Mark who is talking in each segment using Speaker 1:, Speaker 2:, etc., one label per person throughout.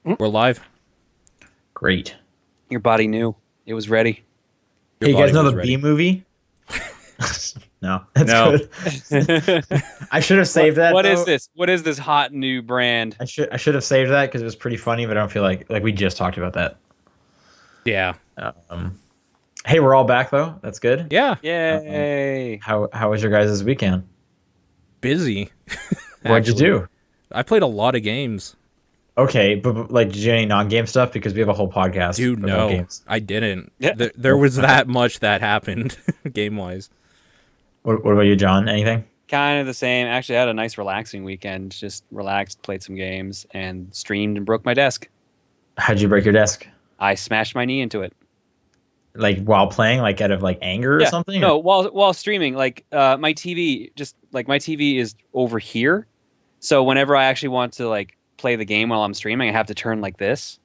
Speaker 1: We're live.
Speaker 2: Great.
Speaker 3: Your body knew. It was ready.
Speaker 1: Your
Speaker 2: Hey, you guys
Speaker 1: body
Speaker 2: know
Speaker 1: was
Speaker 2: the
Speaker 1: ready.
Speaker 2: B movie? No, that's
Speaker 1: No.
Speaker 2: good. I should have
Speaker 3: What
Speaker 2: saved that
Speaker 3: what is
Speaker 2: though.
Speaker 3: this? What is this hot new brand?
Speaker 2: I should have saved that because it was pretty funny, but I don't feel like we just talked about that.
Speaker 1: Yeah.
Speaker 2: Um, hey, we're all back though. That's good.
Speaker 1: Yeah.
Speaker 2: Um,
Speaker 3: Yay.
Speaker 2: how was your guys' weekend?
Speaker 1: Busy.
Speaker 2: What'd you
Speaker 1: Actually,
Speaker 2: do?
Speaker 1: I played a lot of games.
Speaker 2: Okay, but like, did you do any non-game stuff? Because we have a whole podcast
Speaker 1: Dude,
Speaker 2: about
Speaker 1: no,
Speaker 2: games.
Speaker 1: I didn't.
Speaker 3: Yeah.
Speaker 1: There was that much that happened game-wise.
Speaker 2: What about you, John? Anything?
Speaker 3: Kind of the same. Actually, I had a nice relaxing weekend. Just relaxed, played some games, and streamed and broke my desk.
Speaker 2: How'd you break your desk?
Speaker 3: I smashed my knee into it.
Speaker 2: Like while playing, like out of like anger or
Speaker 3: Yeah.
Speaker 2: something? Or?
Speaker 3: No, while streaming, my TV my TV is over here. So whenever I actually want to like play the game while I'm streaming, I have to turn like this.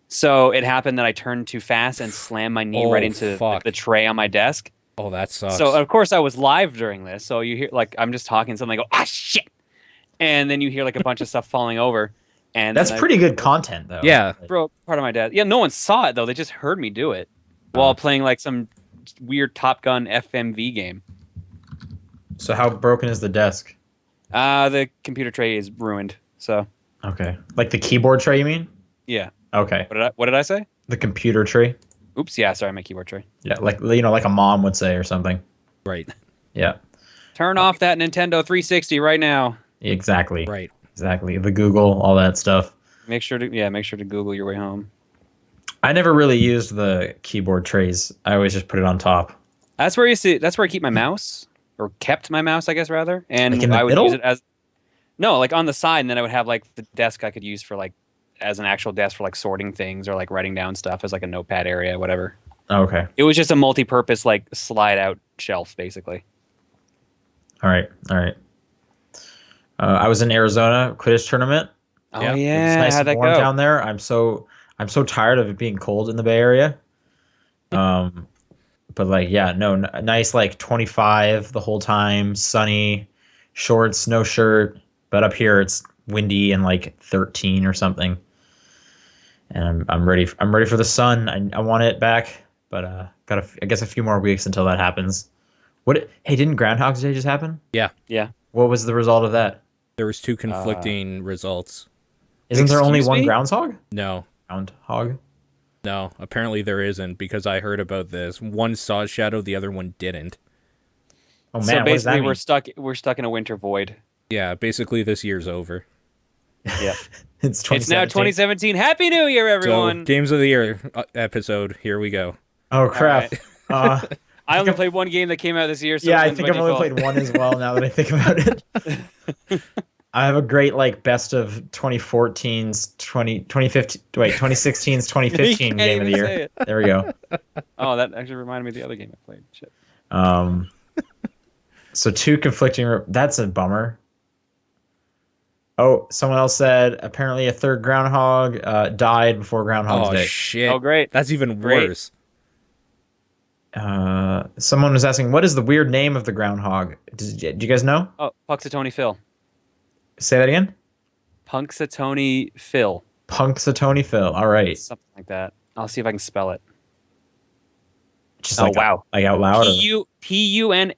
Speaker 3: So it happened that I turned too fast and slammed my knee right
Speaker 1: Oh,
Speaker 3: into
Speaker 1: fuck.
Speaker 3: the tray on my desk.
Speaker 1: Oh, that sucks.
Speaker 3: So of course I was live during this. So you hear like I'm just talking something, I go, ah shit. And then you hear like a bunch of stuff falling over. And
Speaker 2: That's
Speaker 3: then
Speaker 2: pretty good content though.
Speaker 1: Yeah.
Speaker 3: I broke part of my desk. Yeah, no one saw it though. They just heard me do it while playing like some weird Top Gun FMV game.
Speaker 2: So how broken is the desk?
Speaker 3: The computer tray is ruined. So
Speaker 2: Okay. Like the keyboard tray, you mean?
Speaker 3: yeah.
Speaker 2: Okay.
Speaker 3: What did I say?
Speaker 2: The computer tray.
Speaker 3: Oops, yeah, sorry, my keyboard tray.
Speaker 2: Yeah, like like a mom would say or something.
Speaker 1: Right.
Speaker 2: Yeah.
Speaker 3: Turn off that Nintendo 360 right now.
Speaker 2: Exactly.
Speaker 1: Right.
Speaker 2: Exactly. The Google, all that stuff.
Speaker 3: Make sure to Google your way home.
Speaker 2: I never really used the keyboard trays. I always just put it on top.
Speaker 3: That's where I keep my mouse, or kept my mouse, I guess rather. And
Speaker 2: Like in the
Speaker 3: I would
Speaker 2: middle?
Speaker 3: use it as no, like on the side, and then I would have like the desk I could use for like as an actual desk for like sorting things or like writing down stuff as like a notepad area, whatever.
Speaker 2: Oh, okay.
Speaker 3: It was just a multi-purpose like slide out shelf, basically.
Speaker 2: All right. All right. I was in Arizona Quidditch tournament.
Speaker 3: Oh
Speaker 1: Yeah.
Speaker 2: It was
Speaker 3: yeah,
Speaker 2: nice
Speaker 3: how'd
Speaker 2: and
Speaker 3: that
Speaker 2: warm
Speaker 3: go?
Speaker 2: down there. I'm so tired of it being cold in the Bay Area. Um, but like, yeah, no, nice like 25 the whole time, sunny, shorts, no shirt. But up here it's windy and like 13 or something. And I'm ready. I'm ready for the sun. I want it back, but I guess a few more weeks until that happens. Hey, didn't Groundhog's Day just happen?
Speaker 1: Yeah.
Speaker 3: Yeah.
Speaker 2: What was the result of that?
Speaker 1: There was two conflicting results.
Speaker 2: Isn't there only
Speaker 3: Excuse
Speaker 2: one
Speaker 3: me?
Speaker 2: groundhog?
Speaker 1: No.
Speaker 2: Groundhog.
Speaker 1: No. Apparently there isn't because I heard about this. One saw a shadow, the other one didn't.
Speaker 2: Oh man,
Speaker 3: So
Speaker 2: what does that
Speaker 3: basically,
Speaker 2: mean?
Speaker 3: we're stuck in a winter void.
Speaker 1: Yeah. Basically, this year's over.
Speaker 3: Yeah.
Speaker 2: It's
Speaker 3: It's now 2017. Happy New Year, everyone!
Speaker 1: So, Games of the Year episode. Here we go.
Speaker 2: Oh crap.
Speaker 3: Alright.
Speaker 2: Uh,
Speaker 3: I only played one game that came out this year. So
Speaker 2: yeah, I
Speaker 3: when's
Speaker 2: think
Speaker 3: my
Speaker 2: I've only
Speaker 3: default?
Speaker 2: played one as well. Now that I think about it, I have a great like best of 2014's 2015. Wait, 2016's 2015
Speaker 3: can't
Speaker 2: game of the
Speaker 3: even
Speaker 2: year.
Speaker 3: say it.
Speaker 2: There we go.
Speaker 3: Oh, that actually reminded me of the other game I played. Shit.
Speaker 2: Um, so two conflicting. That's a bummer. Oh, someone else said apparently a third groundhog died before Groundhog's
Speaker 1: Oh,
Speaker 2: Day.
Speaker 1: shit.
Speaker 3: Oh, great.
Speaker 1: That's even
Speaker 3: Great.
Speaker 1: worse.
Speaker 2: Someone was asking, what is the weird name of the groundhog? Do you guys know?
Speaker 3: Oh, Punxsutawney Phil.
Speaker 2: Say that again.
Speaker 3: Punxsutawney Phil.
Speaker 2: Punxsutawney Phil. All right.
Speaker 3: Something like that. I'll see if I can spell it.
Speaker 2: Just
Speaker 3: Oh,
Speaker 2: like
Speaker 3: wow.
Speaker 2: like out loud. Or...
Speaker 3: Punxsutawney.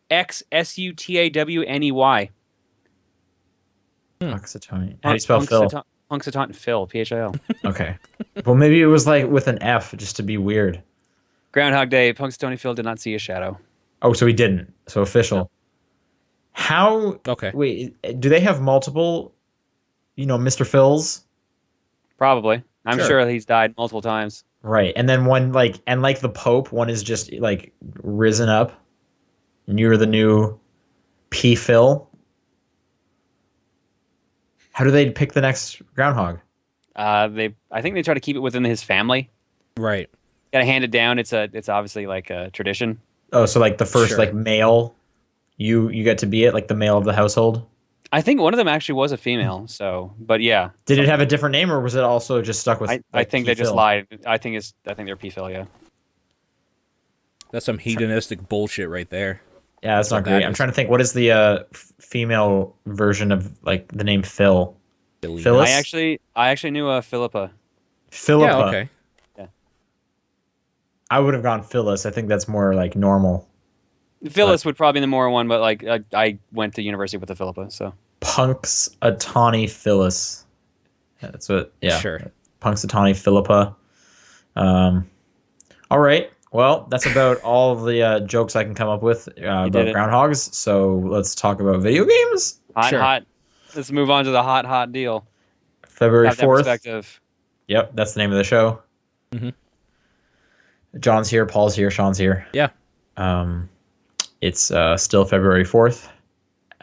Speaker 2: Punxsutawney. How do you spell Phil?
Speaker 3: Punxsutawney Phil. PHIL.
Speaker 2: Okay. Well, maybe it was like with an F just to be weird.
Speaker 3: Groundhog Day. Punxsutawney Phil did not see a shadow.
Speaker 2: Oh, so he didn't. So official.
Speaker 3: No.
Speaker 2: How?
Speaker 1: Okay.
Speaker 2: Wait, do they have multiple? Mr. Phils.
Speaker 3: Probably. I'm
Speaker 2: Sure.
Speaker 3: sure he's died multiple times.
Speaker 2: Right, and then one like the Pope, one is just like risen up, and you're the new P. Phil. How do they pick the next groundhog?
Speaker 3: I think they try to keep it within his family.
Speaker 1: Right.
Speaker 3: Gotta hand it down. It's obviously like a tradition.
Speaker 2: Oh, so like the first
Speaker 1: Sure.
Speaker 2: like male, you get to be it, like the male of the household.
Speaker 3: I think one of them actually was a female. So, but yeah,
Speaker 2: Did it have a different name, or was it also just stuck with?
Speaker 3: I
Speaker 2: like,
Speaker 3: think
Speaker 2: P.
Speaker 3: they just
Speaker 2: Phil?
Speaker 3: lied. I think they're P-Phil, yeah.
Speaker 1: That's some hedonistic bullshit right there.
Speaker 2: Yeah, that's not
Speaker 1: what
Speaker 2: great.
Speaker 1: that
Speaker 2: I'm
Speaker 1: is.
Speaker 2: trying to think. What is the female version of like the name Phil?
Speaker 1: Billy.
Speaker 2: Phyllis?
Speaker 3: I actually knew a Philippa.
Speaker 2: Philippa.
Speaker 1: Yeah, okay.
Speaker 3: Yeah.
Speaker 2: I would have gone Phyllis. I think that's more like normal.
Speaker 3: Phyllis would probably be the more one, but like I went to university with a Philippa, so
Speaker 2: Punxsutawney Phyllis. That's what. Yeah.
Speaker 1: Sure.
Speaker 2: Punxsutawney Philippa. All right. Well, that's about all the jokes I can come up with about
Speaker 3: did it.
Speaker 2: groundhogs. So let's talk about video games.
Speaker 3: hot.
Speaker 1: Sure.
Speaker 3: Let's move on to the hot deal.
Speaker 2: February
Speaker 3: Have that
Speaker 2: 4th.
Speaker 3: perspective.
Speaker 2: Yep, that's the name of the show.
Speaker 1: hmm
Speaker 2: John's here, Paul's here, Sean's here.
Speaker 1: Yeah.
Speaker 2: It's still February 4th.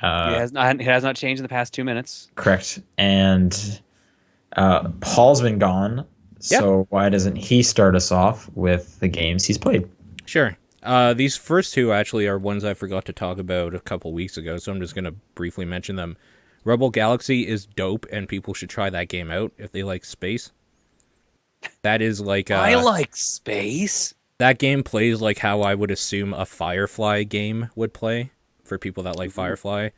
Speaker 3: It has not changed in the past 2 minutes.
Speaker 2: Correct. And Paul's been gone. So why doesn't he start us off with the games he's played?
Speaker 1: Sure. These first two actually are ones I forgot to talk about a couple weeks ago, so I'm just going to briefly mention them. Rebel Galaxy is dope, and people should try that game out if they like space. That is like...
Speaker 3: I like space.
Speaker 1: That game plays like how I would assume a Firefly game would play for people that like Firefly.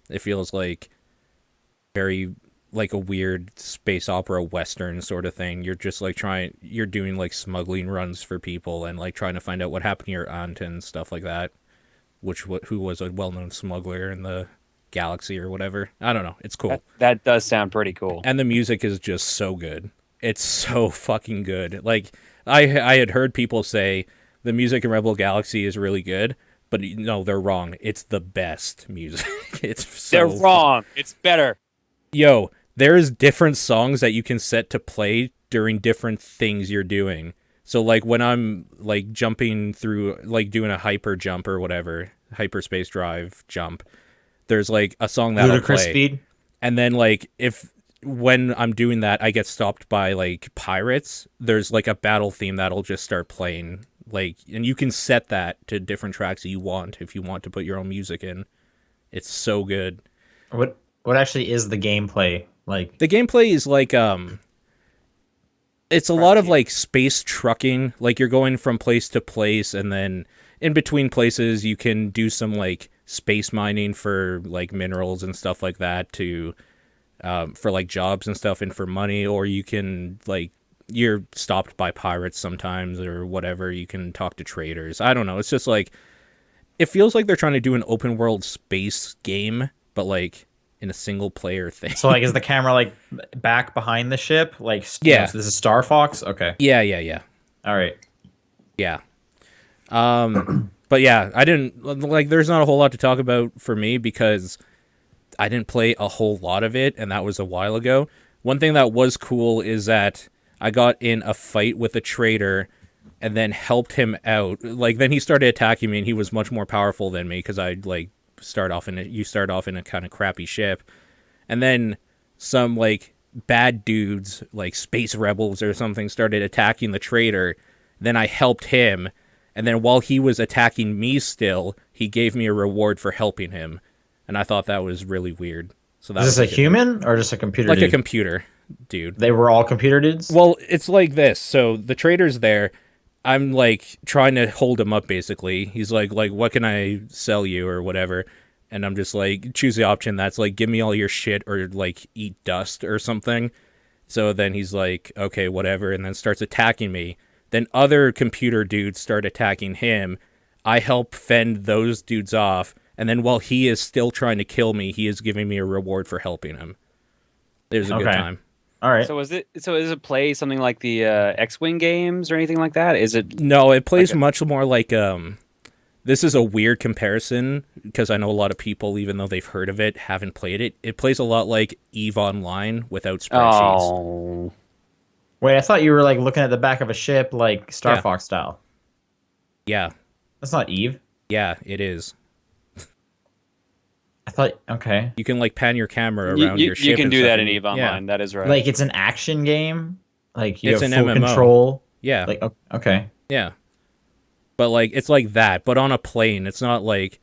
Speaker 1: It feels like very like a weird space opera western sort of thing. You're just like you're doing like smuggling runs for people and like trying to find out what happened to your aunt and stuff like that, who was a well-known smuggler in the galaxy or whatever. I don't know. It's cool.
Speaker 3: That does sound pretty cool.
Speaker 1: And the music is just so good. It's so fucking good. Like I had heard people say the music in Rebel Galaxy is really good, but no, they're wrong. It's the best music.
Speaker 3: They're wrong. It's better.
Speaker 1: Yo, there's different songs that you can set to play during different things you're doing. So like when I'm like jumping through, like doing a hyper jump or whatever, hyperspace drive jump, there's like a song that'll
Speaker 2: Ludicrous
Speaker 1: play.
Speaker 2: Speed.
Speaker 1: And then like when I'm doing that, I get stopped by like pirates, there's like a battle theme that'll just start playing. Like, and you can set that to different tracks that you want if you want to put your own music in. It's so good.
Speaker 2: What actually is the gameplay like?
Speaker 1: The gameplay is like it's a lot of like space trucking. Like you're going from place to place, and then in between places you can do some like space mining for like minerals and stuff like that to for like jobs and stuff and for money, or you can like you're stopped by pirates sometimes or whatever. You can talk to traders. I don't know. It's just like it feels like they're trying to do an open world space game, but like in a single player thing.
Speaker 2: So like, is the camera like back behind the ship? Like,
Speaker 1: yeah,
Speaker 2: so this is Star Fox. Okay.
Speaker 1: Yeah.
Speaker 2: All right.
Speaker 1: Yeah. But yeah, I didn't like. There's not a whole lot to talk about for me because I didn't play a whole lot of it, and that was a while ago. One thing that was cool is that I got in a fight with a trader and then helped him out. Like then he started attacking me, and he was much more powerful than me because I like start off in a kind of crappy ship, and then some like bad dudes like space rebels or something started attacking the trader. Then I helped him, and then while he was attacking me still, he gave me a reward for helping him, and I thought that was really weird. So that
Speaker 2: is
Speaker 1: was
Speaker 2: this a
Speaker 1: like
Speaker 2: human or just a computer?
Speaker 1: like
Speaker 2: dude?
Speaker 1: a computer dude.
Speaker 2: They were all computer dudes.
Speaker 1: Well, it's like this. So the trader's there. I'm like trying to hold him up basically. He's like what can I sell you or whatever? And I'm just like choose the option that's like give me all your shit or like eat dust or something. So then he's like okay, whatever, and then starts attacking me. Then other computer dudes start attacking him. I help fend those dudes off, and then while he is still trying to kill me, he is giving me a reward for helping him. It was a good time.
Speaker 2: All right.
Speaker 3: So is it play something like the X-Wing games or anything like that? Is it?
Speaker 1: No, it plays much more like this is a weird comparison because I know a lot of people, even though they've heard of it, haven't played it. It plays a lot like EVE Online without spreadsheets.
Speaker 3: Oh.
Speaker 2: Wait, I thought you were like looking at the back of a ship, like Star
Speaker 1: Yeah.
Speaker 2: Fox style.
Speaker 1: Yeah,
Speaker 2: That's not Eve.
Speaker 1: yeah, it is.
Speaker 2: I thought okay,
Speaker 1: You can like pan your camera around your ship.
Speaker 3: You can
Speaker 1: and
Speaker 3: do
Speaker 1: stuff
Speaker 3: that in
Speaker 1: and-
Speaker 3: EVE Online. That is right.
Speaker 2: like it's an action game. Like you
Speaker 1: It's
Speaker 2: have
Speaker 1: an
Speaker 2: full
Speaker 1: MMO.
Speaker 2: control.
Speaker 1: Yeah,
Speaker 2: Like okay.
Speaker 1: yeah. But like it's like that, but on a plane. It's not like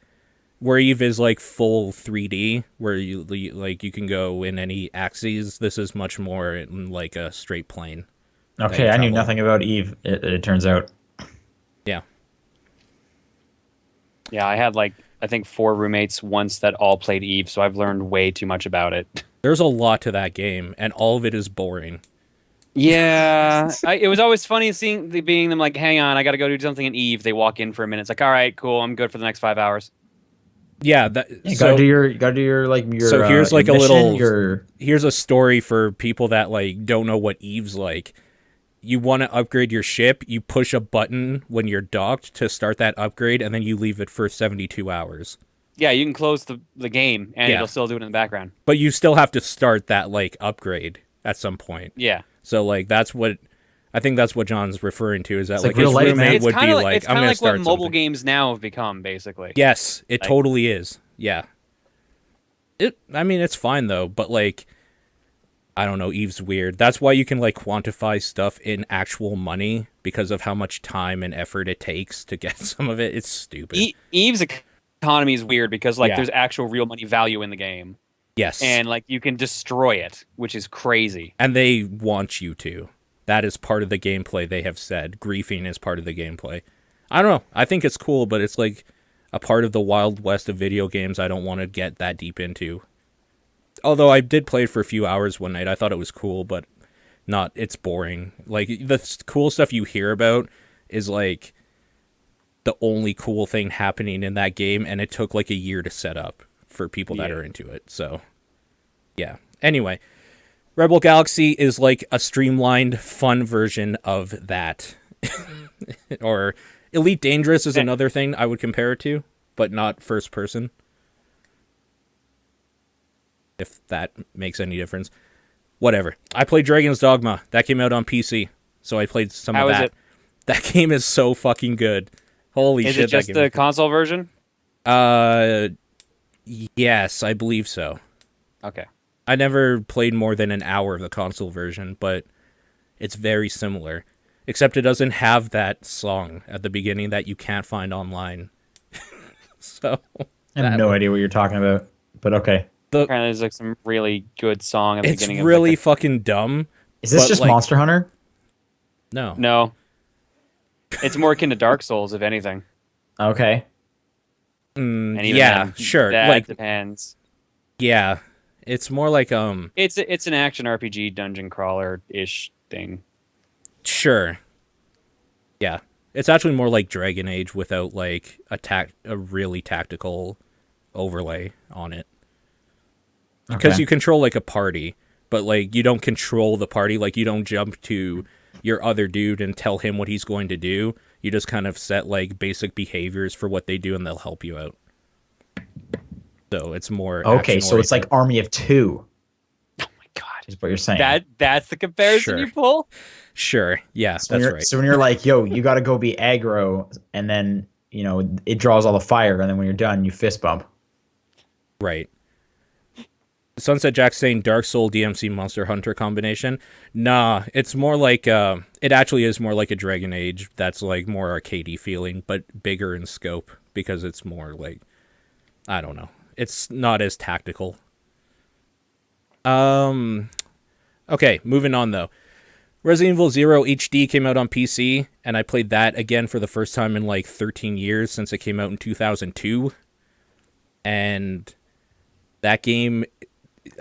Speaker 1: where Eve is like full 3D, where you like you can go in any axes. This is much more in like a straight plane.
Speaker 2: Okay, I knew
Speaker 1: travel.
Speaker 2: nothing about Eve. It turns out.
Speaker 1: Yeah.
Speaker 3: Yeah, I had like I think 4 roommates once that all played EVE, so I've learned way too much about it.
Speaker 1: There's a lot to that game, and all of it is boring.
Speaker 3: Yeah, it was always funny being them like, hang on, I got to go do something in Eve. They walk in for a minute. It's like, all right, cool, I'm good for the next 5 hours.
Speaker 1: Yeah,
Speaker 2: You gotta do your like your.
Speaker 1: So here's
Speaker 2: your
Speaker 1: like a
Speaker 2: mission,
Speaker 1: little. Here's a story for people that like don't know what Eve's like. You want to upgrade your ship, you push a button when you're docked to start that upgrade, and then you leave it for 72 hours.
Speaker 3: Yeah, you can close the game, and
Speaker 1: Yeah.
Speaker 3: it'll still do it in the background.
Speaker 1: But you still have to start that like upgrade at some point.
Speaker 3: Yeah.
Speaker 1: So like I think that's what John's referring to, is that
Speaker 2: It's
Speaker 1: like
Speaker 2: like real
Speaker 1: his
Speaker 2: life, man.
Speaker 1: roommate
Speaker 3: It's
Speaker 1: would
Speaker 3: kind
Speaker 1: be
Speaker 3: of
Speaker 1: like,
Speaker 3: it's
Speaker 1: I'm
Speaker 3: kind of
Speaker 1: gonna
Speaker 3: like what
Speaker 1: start
Speaker 3: mobile
Speaker 1: something.
Speaker 3: games now have become, basically.
Speaker 1: Yes, it
Speaker 3: Like-
Speaker 1: totally is. Yeah. I mean, it's fine though, but like, I don't know, Eve's weird. That's why you can like quantify stuff in actual money, because of how much time and effort it takes to get some of it. It's stupid.
Speaker 3: Eve's economy is weird because like
Speaker 1: Yeah.
Speaker 3: there's actual real money value in the game,
Speaker 1: Yes.
Speaker 3: and like you can destroy it, which is crazy.
Speaker 1: And they want you to. That is part of the gameplay, they have said. Griefing is part of the gameplay. I don't know. I think it's cool, but it's like a part of the Wild West of video games I don't want to get that deep into. Although I did play it for a few hours one night. I thought it was cool, but it's boring. Like, the cool stuff you hear about is like the only cool thing happening in that game, and it took like a year to set up for people that are into it. So, yeah. Anyway, Rebel Galaxy is like a streamlined, fun version of that. Or Elite Dangerous is another thing I would compare it to, but not first person. If that makes any difference. Whatever. I played Dragon's Dogma. That came out on PC, so I played some
Speaker 3: How
Speaker 1: of
Speaker 3: is
Speaker 1: that.
Speaker 3: it?
Speaker 1: That game is so fucking good. Holy
Speaker 3: Is
Speaker 1: shit.
Speaker 3: it just
Speaker 1: that game
Speaker 3: the
Speaker 1: is
Speaker 3: console version?
Speaker 1: good. Yes, I believe so.
Speaker 3: Okay.
Speaker 1: I never played more than an hour of the console version, but it's very similar. Except it doesn't have that song at the beginning that you can't find online. So
Speaker 2: I have no idea what you're talking about, but okay.
Speaker 3: Apparently there's like some really good song at the
Speaker 1: It's
Speaker 3: beginning
Speaker 1: really
Speaker 3: of
Speaker 1: fucking dumb.
Speaker 2: Is this
Speaker 1: But,
Speaker 2: just
Speaker 1: like-
Speaker 2: Monster Hunter?
Speaker 1: No.
Speaker 3: No. It's more akin to Dark Souls, if anything.
Speaker 2: Okay.
Speaker 3: And even
Speaker 1: Yeah,
Speaker 3: then,
Speaker 1: sure.
Speaker 3: That
Speaker 1: Like,
Speaker 3: depends.
Speaker 1: yeah. It's more like,
Speaker 3: It's an action RPG dungeon crawler ish thing.
Speaker 1: sure. Yeah. It's actually more like Dragon Age without like a really tactical overlay on it. Because
Speaker 2: Okay.
Speaker 1: you control like a party, but like you don't control the party. Like you don't jump to your other dude and tell him what he's going to do. You just kind of set like basic behaviors for what they do, and they'll help you out. So it's more
Speaker 2: Okay, so it's like
Speaker 1: action-oriented.
Speaker 2: Army of Two,
Speaker 3: Oh my god.
Speaker 2: is what you're saying.
Speaker 3: That's the comparison
Speaker 1: Sure.
Speaker 3: you pull?
Speaker 1: Sure, yeah,
Speaker 2: So when
Speaker 1: that's
Speaker 2: you're,
Speaker 1: right.
Speaker 2: So when you're like, yo, you got to go be aggro, and then it draws all the fire, and then when you're done, you fist bump.
Speaker 1: Right. Sunset Jack's saying Dark Soul DMC Monster Hunter combination. Nah, it's more like it actually is more like a Dragon Age that's like more arcadey feeling, but bigger in scope because it's more like, I don't know. It's not as tactical. Okay, moving on though. Resident Evil 0 HD came out on PC, and I played that again for the first time in like 13 years since it came out in 2002. And that game,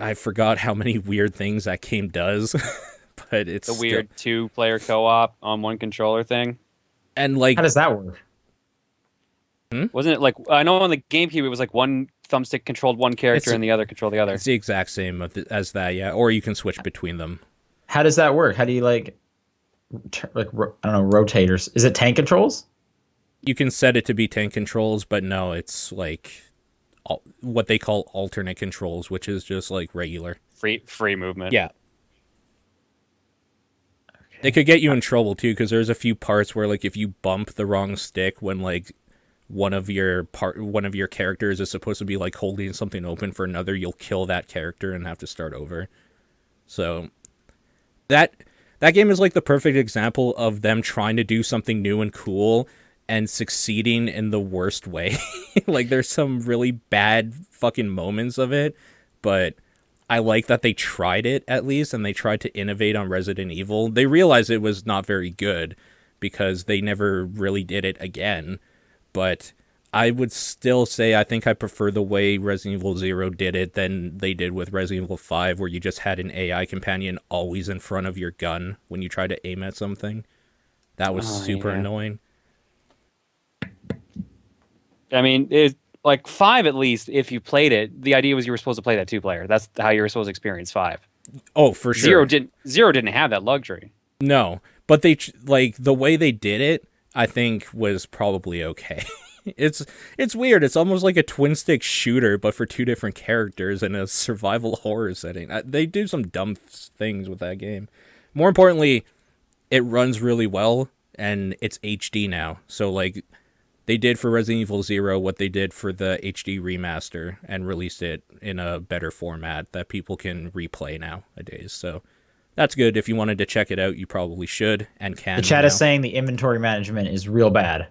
Speaker 1: I forgot how many weird things that game does, but it's
Speaker 3: The weird 2-player co-op on one controller thing.
Speaker 1: and like
Speaker 2: How does that work?
Speaker 3: Wasn't it like, I know on the GameCube it was like one thumbstick controlled one character
Speaker 1: It's-
Speaker 3: and the other controlled the other.
Speaker 1: it's the exact same as that, yeah. Or you can switch between them.
Speaker 2: How does that work? How do you I don't know, rotators? Is it tank controls?
Speaker 1: You can set it to be tank controls, but no, it's like what they call alternate controls, which is just like regular.
Speaker 3: Free movement.
Speaker 1: Yeah. It could get you in trouble too, because there's a few parts where like if you bump the wrong stick when like one of your characters is supposed to be like holding something open for another, you'll kill that character and have to start over. So that game is like the perfect example of them trying to do something new and cool and succeeding in the worst way. Like there's some really bad fucking moments of it, but I like that they tried it at least, and they tried to innovate on Resident Evil. They realized it was not very good because they never really did it again, but I would still say I think I prefer the way Resident Evil 0 did it than they did with Resident Evil 5, where you just had an AI companion always in front of your gun when you tried to aim at something. That was super annoying.
Speaker 3: I mean, like 5 at least, if you played it, the idea was you were supposed to play that 2-player. That's how you were supposed to experience 5.
Speaker 1: Oh, for sure.
Speaker 3: Zero didn't have that luxury.
Speaker 1: No, but they like the way they did it, I think was probably okay. It's weird. It's almost like a twin stick shooter, but for 2 different characters in a survival horror setting. They do some dumb things with that game. More importantly, it runs really well, and it's HD now. So like, they did for Resident Evil 0 what they did for the HD remaster, and released it in a better format that people can replay nowadays. So that's good. If you wanted to check it out, you probably should and can.
Speaker 2: The chat is saying the inventory management is real bad.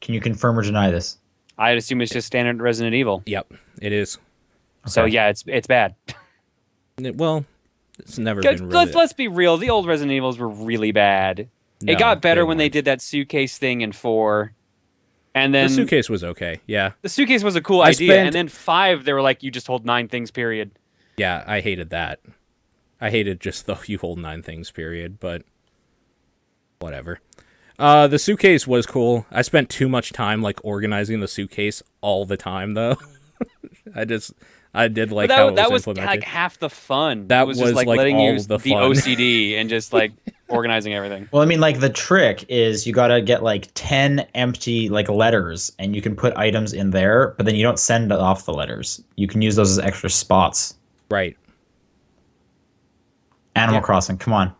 Speaker 2: Can you confirm or deny this?
Speaker 3: I'd assume it's just standard Resident Evil.
Speaker 1: Yep, it is.
Speaker 2: Okay.
Speaker 3: So yeah, it's bad.
Speaker 1: Well, it's never been really...
Speaker 3: Let's be real. The old Resident Evils were really bad.
Speaker 1: No,
Speaker 3: it got better
Speaker 1: they
Speaker 3: when they
Speaker 1: weren't.
Speaker 3: did that suitcase thing in 4. And then
Speaker 1: The suitcase was okay, yeah.
Speaker 3: the suitcase was a cool idea. And then 5, they were like, you just hold 9 things, period.
Speaker 1: Yeah, I hated that. I hated just the you hold 9 things, period, but whatever. The suitcase was cool. I spent too much time like organizing the suitcase all the time, though. I did like how it was
Speaker 3: that was
Speaker 1: implemented.
Speaker 3: like half the fun.
Speaker 1: That
Speaker 3: it was just
Speaker 1: was,
Speaker 3: like
Speaker 1: like,
Speaker 3: letting
Speaker 1: all
Speaker 3: you
Speaker 1: the
Speaker 3: the
Speaker 1: fun.
Speaker 3: OCD and just like organizing everything.
Speaker 2: Well, I mean, like the trick is you got to get like 10 empty like letters, and you can put items in there, but then you don't send off the letters. You can use those as extra spots.
Speaker 1: Right.
Speaker 2: Animal Crossing, come on.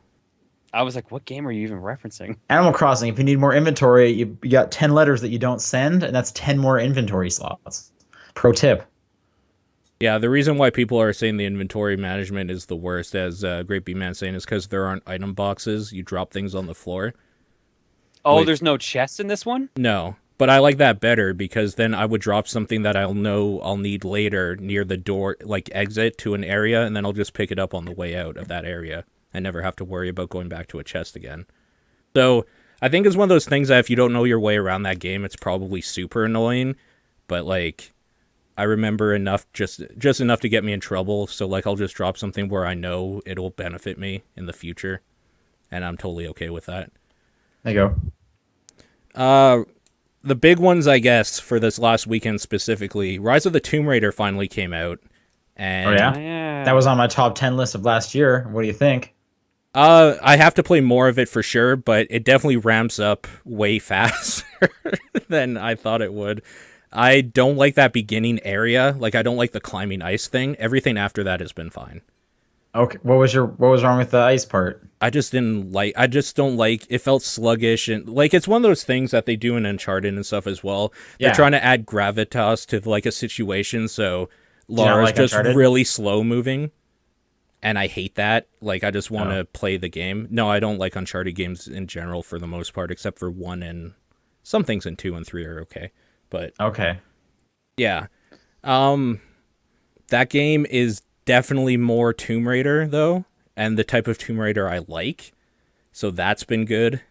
Speaker 3: I was like, what game are you even referencing?
Speaker 2: Animal Crossing, if you need more inventory, you got 10 letters that you don't send, and that's 10 more inventory slots. Pro tip.
Speaker 1: Yeah, the reason why people are saying the inventory management is the worst, as Great B Man saying, is because there aren't item boxes. You drop things on the floor.
Speaker 3: Oh,
Speaker 1: Wait.
Speaker 3: there's no chest in this one?
Speaker 1: No, but I like that better because then I would drop something that I'll know I'll need later near the door, like exit to an area, and then I'll just pick it up on the way out of that area and never have to worry about going back to a chest again. So I think it's one of those things that if you don't know your way around that game, it's probably super annoying, but like I remember enough, just enough to get me in trouble. So like I'll just drop something where I know it'll benefit me in the future, and I'm totally okay with that.
Speaker 2: There you go.
Speaker 1: The big ones, I guess, for this last weekend specifically, Rise of the Tomb Raider finally came out. And
Speaker 2: Oh, yeah?
Speaker 3: Yeah.
Speaker 2: That was on my top 10 list of last year. What do you think?
Speaker 1: I have to play more of it for sure, but it definitely ramps up way faster than I thought it would. I don't like that beginning area. Like, I don't like the climbing ice thing. Everything after that has been fine.
Speaker 2: Okay, what was wrong with the ice part?
Speaker 1: I just don't like, it felt sluggish, and like, it's one of those things that they do in Uncharted and stuff as well. They're
Speaker 2: Yeah.
Speaker 1: trying to add gravitas to like a situation, so
Speaker 2: you not
Speaker 1: Lara's
Speaker 2: like
Speaker 1: just
Speaker 2: Uncharted?
Speaker 1: really slow moving, and I hate that. Like, I just want to play the game. No, I don't like Uncharted games in general for the most part, except for 1 and some things in 2 and 3 are okay. But
Speaker 2: Okay.
Speaker 1: yeah, that game is definitely more Tomb Raider though, and the type of Tomb Raider I like. So that's been good.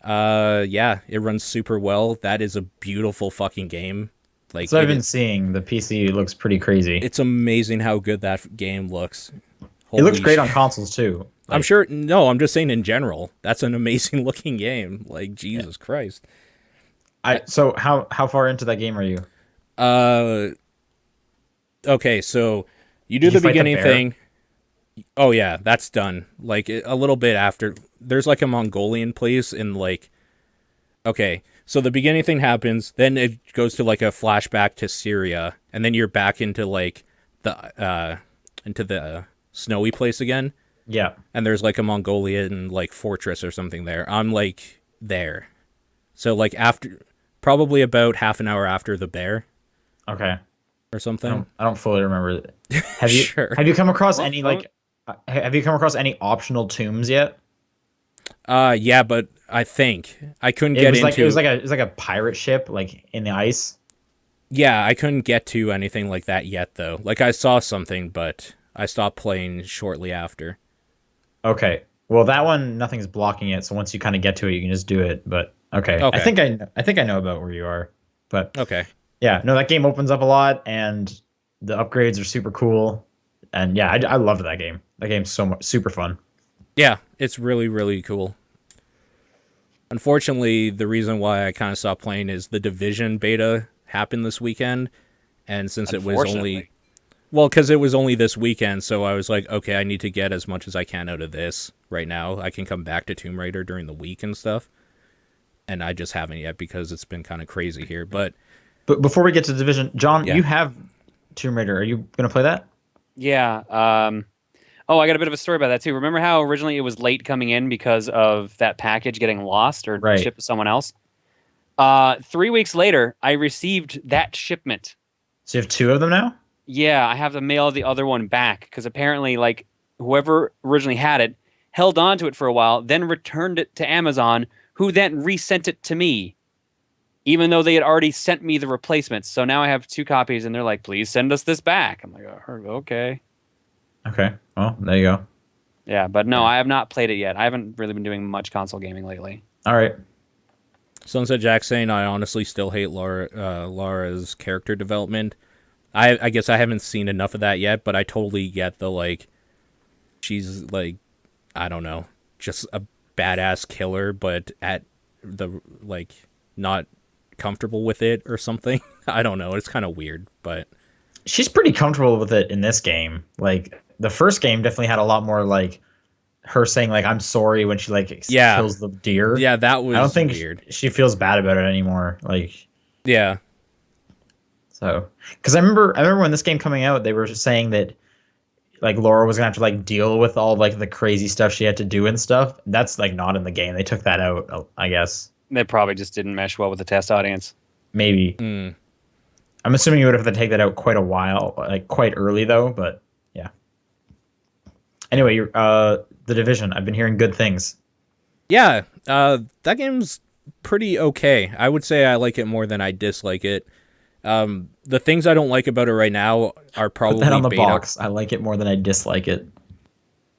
Speaker 1: Yeah, it runs super well. That is a beautiful fucking game. Like,
Speaker 2: So I've been seeing the PC looks pretty crazy.
Speaker 1: it's amazing how good that game looks.
Speaker 2: It looks
Speaker 1: Holy
Speaker 2: great on
Speaker 1: shit.
Speaker 2: consoles too.
Speaker 1: I'm sure. No, I'm just saying in general. That's an amazing looking game. Like, Jesus Christ.
Speaker 2: So how far into that game are you?
Speaker 1: Okay, so you do
Speaker 2: Did you
Speaker 1: the
Speaker 2: fight the
Speaker 1: beginning
Speaker 2: bear?
Speaker 1: thing. Oh yeah, that's done. Like a little bit after, there's like a Mongolian place in like. Okay, so the beginning thing happens, then it goes to like a flashback to Syria, and then you're back into like the snowy place again,
Speaker 2: Yeah.
Speaker 1: and there's like a Mongolian like fortress or something there. I'm like there, so like after probably about half an hour after the bear
Speaker 2: Okay.
Speaker 1: or something.
Speaker 2: I don't fully remember. Have you
Speaker 1: Sure.
Speaker 2: have you come across
Speaker 3: Well,
Speaker 2: any like have you come across any optional tombs yet?
Speaker 1: Yeah, but I think I couldn't
Speaker 2: It
Speaker 1: get
Speaker 2: was
Speaker 1: into.
Speaker 2: it was like a pirate ship like in the ice.
Speaker 1: Yeah, I couldn't get to anything like that yet, though. Like, I saw something, but I stopped playing shortly after.
Speaker 2: Okay. Well, that one nothing's blocking it, so once you kind of get to it, you can just do it. But okay.
Speaker 1: Okay.
Speaker 2: I think I know about where you are. But
Speaker 1: Okay.
Speaker 2: yeah, no, that game opens up a lot, and the upgrades are super cool. And yeah, I loved that game. That game's super fun.
Speaker 1: Yeah, it's really, really cool. Unfortunately, the reason why I kind of stopped playing is the Division beta happened this weekend, and since it was only because it was only this weekend, so I was like, okay, I need to get as much as I can out of this right now. I can come back to Tomb Raider during the week and stuff, and I just haven't yet because it's been kind of crazy here. But
Speaker 2: before we get to Division, John,
Speaker 1: yeah,
Speaker 2: you have Tomb Raider. Are you gonna play that?
Speaker 3: Yeah. Oh, I got a bit of a story about that too. Remember how originally it was late coming in because of that package getting lost or
Speaker 2: Right.
Speaker 3: shipped to someone else? 3 weeks later, I received that shipment.
Speaker 2: So you have two of them now?
Speaker 3: Yeah, I have to mail the other one back because apparently, like, whoever originally had it held on to it for a while, then returned it to Amazon, who then resent it to me, even though they had already sent me the replacements. So now I have two copies, and they're like, "Please send us this back." I'm like, "Okay."
Speaker 2: Okay. Well, there you go.
Speaker 3: Yeah, but no,
Speaker 1: Yeah.
Speaker 3: I have not played it yet. I haven't really been doing much console gaming lately.
Speaker 2: All right.
Speaker 1: Sunset Jack saying I honestly still hate Laura's character development. I guess I haven't seen enough of that yet, but I totally get the like, she's like, I don't know, just a badass killer, but at the like not comfortable with it or something. I don't know. It's kind of weird, but
Speaker 2: She's pretty comfortable with it in this game. Like the first game definitely had a lot more like her saying like I'm sorry when she like
Speaker 1: Yeah.
Speaker 2: kills the deer.
Speaker 1: yeah, that was
Speaker 2: I don't think
Speaker 1: weird.
Speaker 2: she feels bad about it anymore. Like
Speaker 1: Yeah,
Speaker 2: so, because I remember when this game coming out, they were just saying that like Laura was gonna have to like deal with all like the crazy stuff she had to do and stuff. That's like not in the game. They took that out, I guess.
Speaker 3: They probably just didn't mesh well with the test audience.
Speaker 2: Maybe.
Speaker 1: mm.
Speaker 2: I'm assuming you would have to take that out quite a while, like quite early though. But yeah. Anyway, the Division. I've been hearing good things.
Speaker 1: Yeah. That game's pretty okay. I would say I like it more than I dislike it. The things I don't like about it right now are probably
Speaker 2: Put that on the
Speaker 1: beta.
Speaker 2: box. I like it more than I dislike it.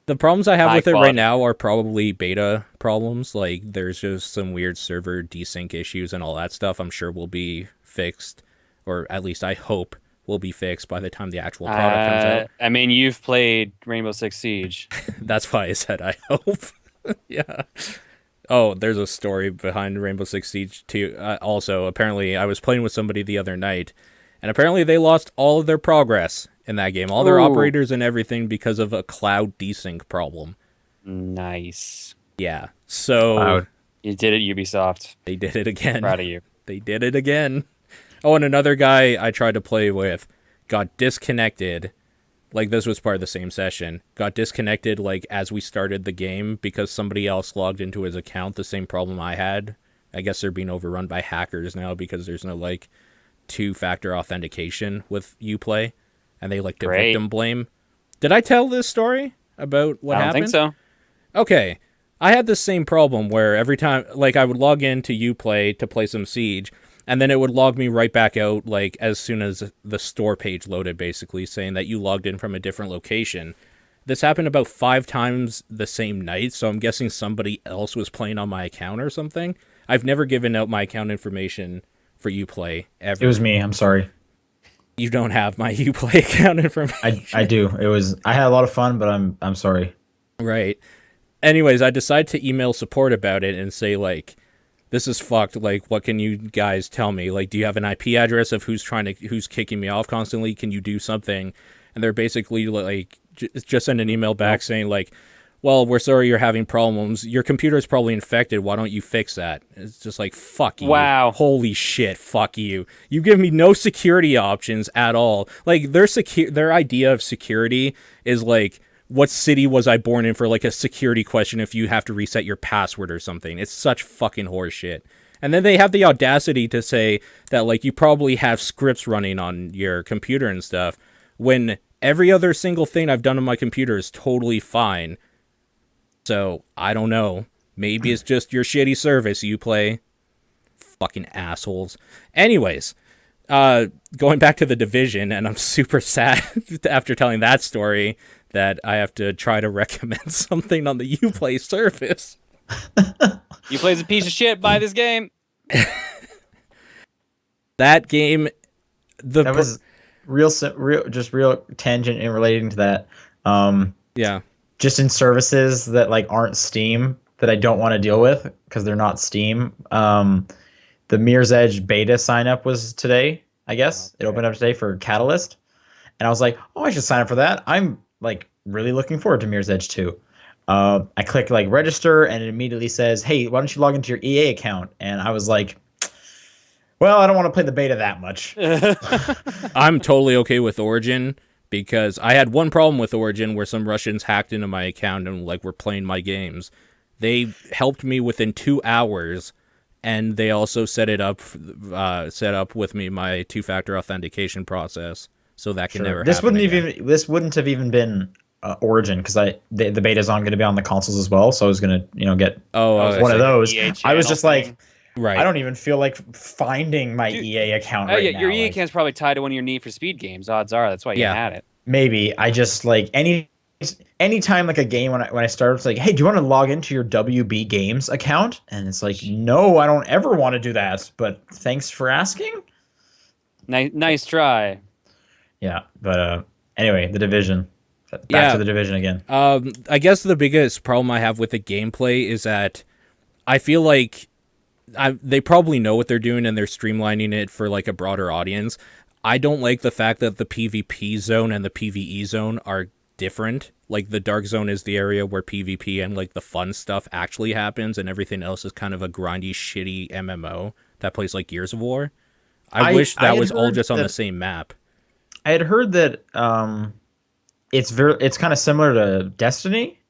Speaker 1: The problems I have
Speaker 3: High
Speaker 1: with it right
Speaker 3: quality.
Speaker 1: now are probably beta problems. Like, there's just some weird server desync issues and all that stuff. I'm sure will be fixed, or at least I hope will be fixed by the time the actual product comes out.
Speaker 3: I mean, you've played Rainbow Six Siege.
Speaker 1: That's why I said I hope. Yeah. Oh, there's a story behind Rainbow Six Siege too. Also, apparently, I was playing with somebody the other night, and apparently they lost all of their progress in that game, all their
Speaker 3: Ooh.
Speaker 1: operators and everything, because of a cloud desync problem.
Speaker 3: Nice.
Speaker 1: Yeah. So
Speaker 2: Cloud.
Speaker 3: You did it, Ubisoft.
Speaker 1: they did it again.
Speaker 3: Proud of you.
Speaker 1: They did it again. Oh, and another guy I tried to play with got disconnected. Like, this was part of the same session. Got disconnected, like, as we started the game because somebody else logged into his account. The same problem I had. I guess they're being overrun by hackers now because there's no, like, two-factor authentication with Uplay. And they like to
Speaker 3: Great.
Speaker 1: victim blame. Did I tell this story about what
Speaker 3: I don't
Speaker 1: happened?
Speaker 3: think so.
Speaker 1: Okay. I had this same problem where every time, like, I would log into Uplay to play some Siege, and then it would log me right back out, like, as soon as the store page loaded, basically, saying that you logged in from a different location. This happened about 5 times the same night, so I'm guessing somebody else was playing on my account or something. I've never given out my account information for Uplay, ever.
Speaker 2: It was me. I'm sorry.
Speaker 1: You don't have my Uplay account information.
Speaker 2: I do. I had a lot of fun, but I'm sorry.
Speaker 1: Right. Anyways, I decided to email support about it and say, like, this is fucked. Like, what can you guys tell me? Like, do you have an IP address of who's kicking me off constantly? Can you do something? And they're basically like, just send an email back saying, like, well, we're sorry you're having problems. Your computer's probably infected. Why don't you fix that? It's just like, fuck you.
Speaker 3: Wow.
Speaker 1: Holy shit. Fuck you. You give me no security options at all. Like, their idea of security is like, what city was I born in, for like a security question if you have to reset your password or something. It's such fucking horseshit. And then they have the audacity to say that, like, you probably have scripts running on your computer and stuff, when every other single thing I've done on my computer is totally fine. So, I don't know. Maybe it's just your shitty service you play. Fucking assholes. Anyways, going back to the Division, and I'm super sad after telling that story that I have to try to recommend something on the Uplay service.
Speaker 3: You play's a piece of shit. Buy this game.
Speaker 1: That game,
Speaker 2: That was real tangent in relating to that.
Speaker 1: Yeah.
Speaker 2: Just in services that like aren't Steam that I don't want to deal with because they're not Steam. The Mirror's Edge beta sign up was today. I guess it opened up today for Catalyst, and I was like, oh, I should sign up for that. I'm like really looking forward to Mirror's Edge 2. I click like register, and it immediately says, hey, why don't you log into your EA account? And I was like, well, I don't want to play the beta that much.
Speaker 1: I'm totally okay with Origin because I had one problem with Origin where some Russians hacked into my account and like were playing my games. They helped me within 2 hours, and they also set up with me my 2-factor authentication process, so that can never.
Speaker 2: This
Speaker 1: happen
Speaker 2: wouldn't
Speaker 1: again.
Speaker 2: this wouldn't have even been Origin because the beta's on going to be on the consoles as well, so I was gonna get one of those. I was just like.
Speaker 1: Right.
Speaker 2: I don't even feel like finding my EA account right now.
Speaker 3: Your EA account's probably tied to one of your Need for Speed games. Odds are that's why you had it.
Speaker 2: Maybe I just like anytime like a game when I start, it's like, hey, do you want to log into your WB Games account? And it's like, no, I don't ever want to do that. But thanks for asking.
Speaker 3: Nice try.
Speaker 2: Yeah, but anyway, The Division. Back to The Division again.
Speaker 1: I guess the biggest problem I have with the gameplay is that I feel like they probably know what they're doing and they're streamlining it for like a broader audience. I don't like the fact that the PvP zone and the PvE zone are different. Like the Dark Zone is the area where PvP and like the fun stuff actually happens, and everything else is kind of a grindy, shitty MMO that plays like Gears of War. I wish that was all just on the same map.
Speaker 2: I had heard that it's kind of similar to Destiny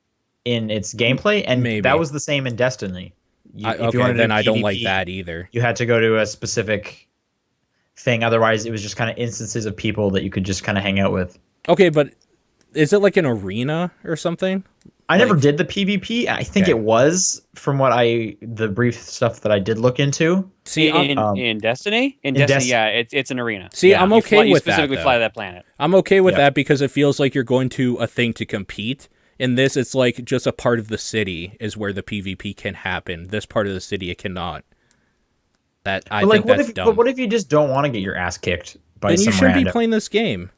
Speaker 2: in its gameplay, and that was the same in Destiny.
Speaker 1: If you wanted then I don't like that either.
Speaker 2: You had to go to a specific thing. Otherwise, it was just kind of instances of people that you could just kind of hang out with.
Speaker 1: Okay, but is it like an arena or something?
Speaker 2: I never did the PvP. I think it was from what the brief stuff that I did look into.
Speaker 3: See, in Destiny? In Destiny, yeah, it's an arena.
Speaker 1: See, I'm okay with that.
Speaker 3: You specifically fly that planet.
Speaker 1: I'm okay with that because it feels like you're going to a thing to compete. In this, it's like just a part of the city is where the PvP can happen. This part of the city, it cannot. I think that's dumb.
Speaker 2: But what if you just don't want to get your ass kicked by some random?
Speaker 1: Then you shouldn't be playing this game.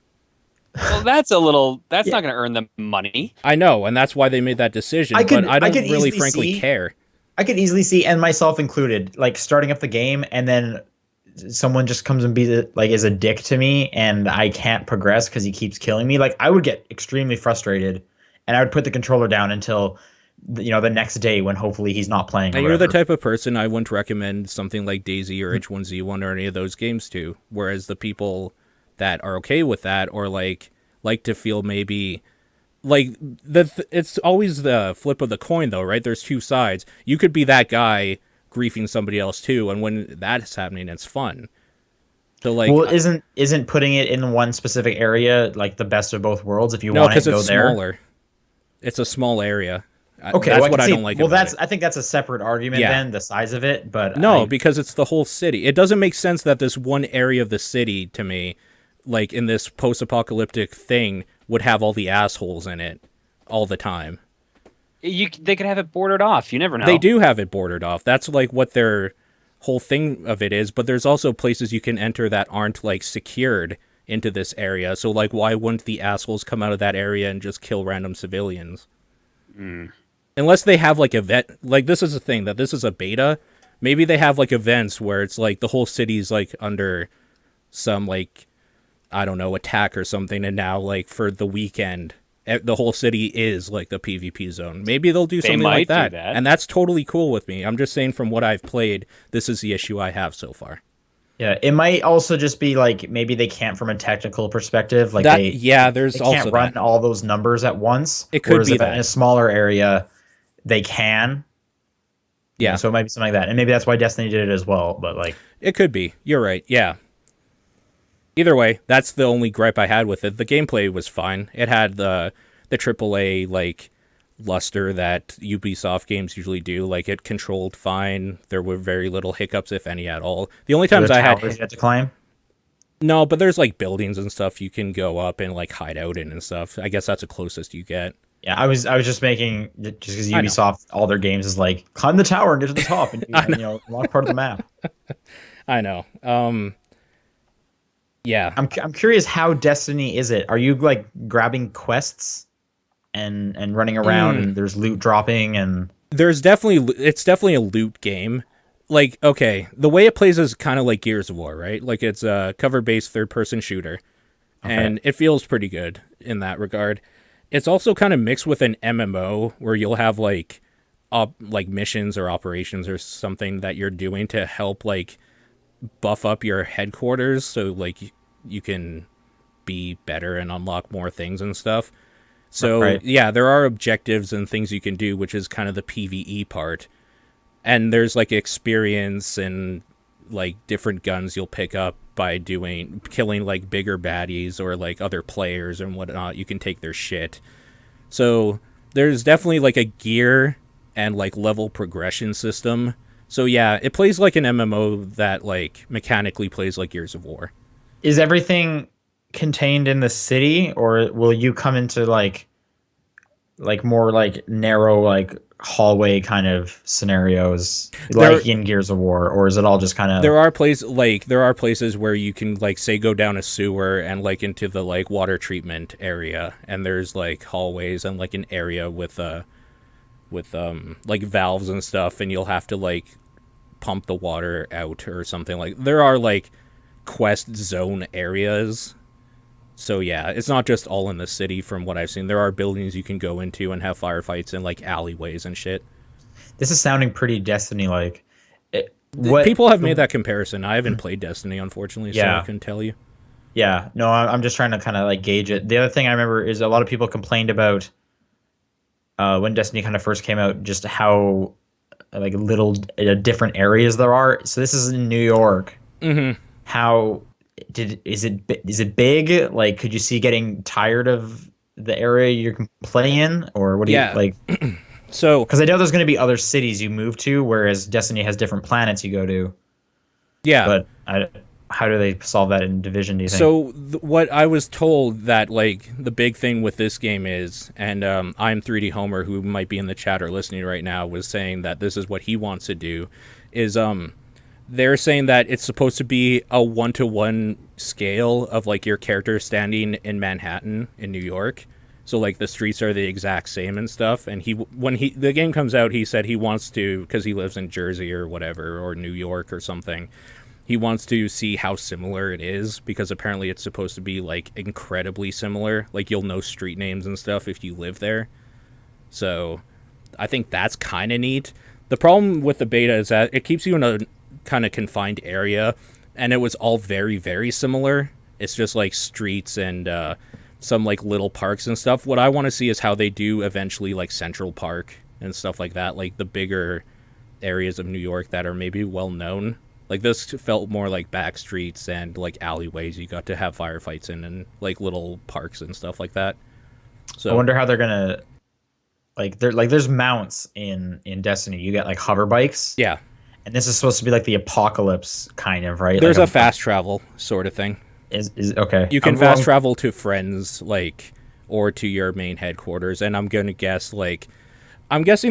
Speaker 3: Well, that's not going to earn them money.
Speaker 1: I know, and that's why they made that decision, but I don't really, frankly, care.
Speaker 2: I could easily see, and myself included, like starting up the game and then someone just comes and is a dick to me and I can't progress because he keeps killing me. Like, I would get extremely frustrated. And I would put the controller down until, the next day when hopefully he's not playing.
Speaker 1: And you're the type of person I wouldn't recommend something like DayZ or H1Z1 or any of those games to. Whereas the people that are okay with that or like to feel maybe like it's always the flip of the coin though, right? There's two sides. You could be that guy griefing somebody else too, and when that's happening, it's fun. So like,
Speaker 2: well, isn't putting it in one specific area like the best of both worlds? If you want to go there,
Speaker 1: smaller. It's a small area.
Speaker 2: Okay,
Speaker 1: that's what I don't like.
Speaker 2: Well, I think that's a separate argument then, the size of it. But
Speaker 1: because it's the whole city. It doesn't make sense that this one area of the city, to me, like in this post-apocalyptic thing, would have all the assholes in it all the time.
Speaker 3: They could have it bordered off. You never know.
Speaker 1: They do have it bordered off. That's like what their whole thing of it is. But there's also places you can enter that aren't like secured into this area, so like why wouldn't the assholes come out of that area and just kill random civilians? Unless they have like this is the thing, that this is a beta, maybe they have like events where it's like the whole city's like under some like, I don't know, attack or something, and now like for the weekend the whole city is like the PvP zone. Maybe they'll do something like that, and that's totally cool with me. I'm just saying from what I've played, this is the issue I have so far.
Speaker 2: Yeah, it might also just be like maybe they can't from a technical perspective. Like
Speaker 1: they
Speaker 2: also can't run all those numbers at once.
Speaker 1: It could be
Speaker 2: that in a smaller area they can.
Speaker 1: Yeah,
Speaker 2: so it might be something like that, and maybe that's why Destiny did it as well. But like,
Speaker 1: it could be. You're right. Yeah. Either way, that's the only gripe I had with it. The gameplay was fine. It had the AAA like luster that Ubisoft games usually do. Like, it controlled fine. There were very little hiccups, if any at all. The only times I had
Speaker 2: to climb.
Speaker 1: No, but there's like buildings and stuff you can go up and like hide out in and stuff. I guess that's the closest you get.
Speaker 2: Yeah, I was just making because Ubisoft, all their games is like climb the tower and get to the top and unlock part of the map.
Speaker 1: I know. Yeah.
Speaker 2: I'm curious, how Destiny is it? Are you like grabbing quests and running around and there's loot dropping and
Speaker 1: It's definitely a loot game. Like, okay, the way it plays is kind of like Gears of War, right? Like, it's a cover-based third-person shooter,
Speaker 2: okay.
Speaker 1: and it feels pretty good in that regard. It's also kind of mixed with an MMO where you'll have like missions or operations or something that you're doing to help like buff up your headquarters, so like you can be better and unlock more things and stuff. So
Speaker 2: Right.
Speaker 1: yeah, there are objectives and things you can do, which is kind of the PvE part. And there's like experience and like different guns you'll pick up by killing like bigger baddies or like other players and whatnot. You can take their shit. So there's definitely like a gear and like level progression system. So yeah, it plays like an MMO that like mechanically plays like Gears of War.
Speaker 2: Is everything contained in the city, or will you come into like more like narrow like hallway kind of scenarios
Speaker 1: There
Speaker 2: like in Gears of War, or is it all just kind of
Speaker 1: there are places where you can like say go down a sewer and like into the like water treatment area, and there's like hallways and like an area with like valves and stuff, and you'll have to like pump the water out or something. Like there are like quest zone areas. So yeah, it's not just all in the city from what I've seen. There are buildings you can go into and have firefights in like alleyways and shit.
Speaker 2: this is sounding pretty Destiny like. What
Speaker 1: People have made that comparison. I haven't played Destiny, unfortunately, so I
Speaker 2: yeah.
Speaker 1: couldn't tell you.
Speaker 2: Yeah, no, I'm just trying to kind of like gauge it. The other thing I remember is a lot of people complained about when Destiny kind of first came out, just how like little different areas there are. So this is in New York.
Speaker 1: Mm-hmm.
Speaker 2: How is it big? Like, could you see getting tired of the area you can play in, or what do you
Speaker 1: Yeah.
Speaker 2: like?
Speaker 1: So
Speaker 2: Because I know there's going to be other cities you move to, whereas Destiny has different planets you go to.
Speaker 1: yeah.
Speaker 2: But how do they solve that in Division? Do you think?
Speaker 1: So what I was told that like the big thing with this game is, and I'm 3D Homer, who might be in the chat or listening right now, was saying that this is what he wants to do, is they're saying that it's supposed to be a 1-to-1 scale of like your character standing in Manhattan in New York. So like the streets are the exact same and stuff. And when the game comes out, he said he wants to, because he lives in Jersey or whatever, or New York or something. He wants to see how similar it is, because apparently it's supposed to be like incredibly similar. Like you'll know street names and stuff if you live there. So I think that's kind of neat. The problem with the beta is that it keeps you in a kind of confined area, and it was all very, very similar. It's just like streets and some like little parks and stuff. What I want to see is how they do eventually like Central Park and stuff like that, like the bigger areas of New York that are maybe well known. Like this felt more like back streets and like alleyways you got to have firefights in, and like little parks and stuff like that. So
Speaker 2: I wonder how they're gonna there's mounts in Destiny. You get like hover bikes,
Speaker 1: yeah,
Speaker 2: and this is supposed to be like the apocalypse kind of, right?
Speaker 1: there's
Speaker 2: Like
Speaker 1: a fast travel sort of thing.
Speaker 2: is okay.
Speaker 1: You can fast travel to friends, like, or to your main headquarters, and I'm guessing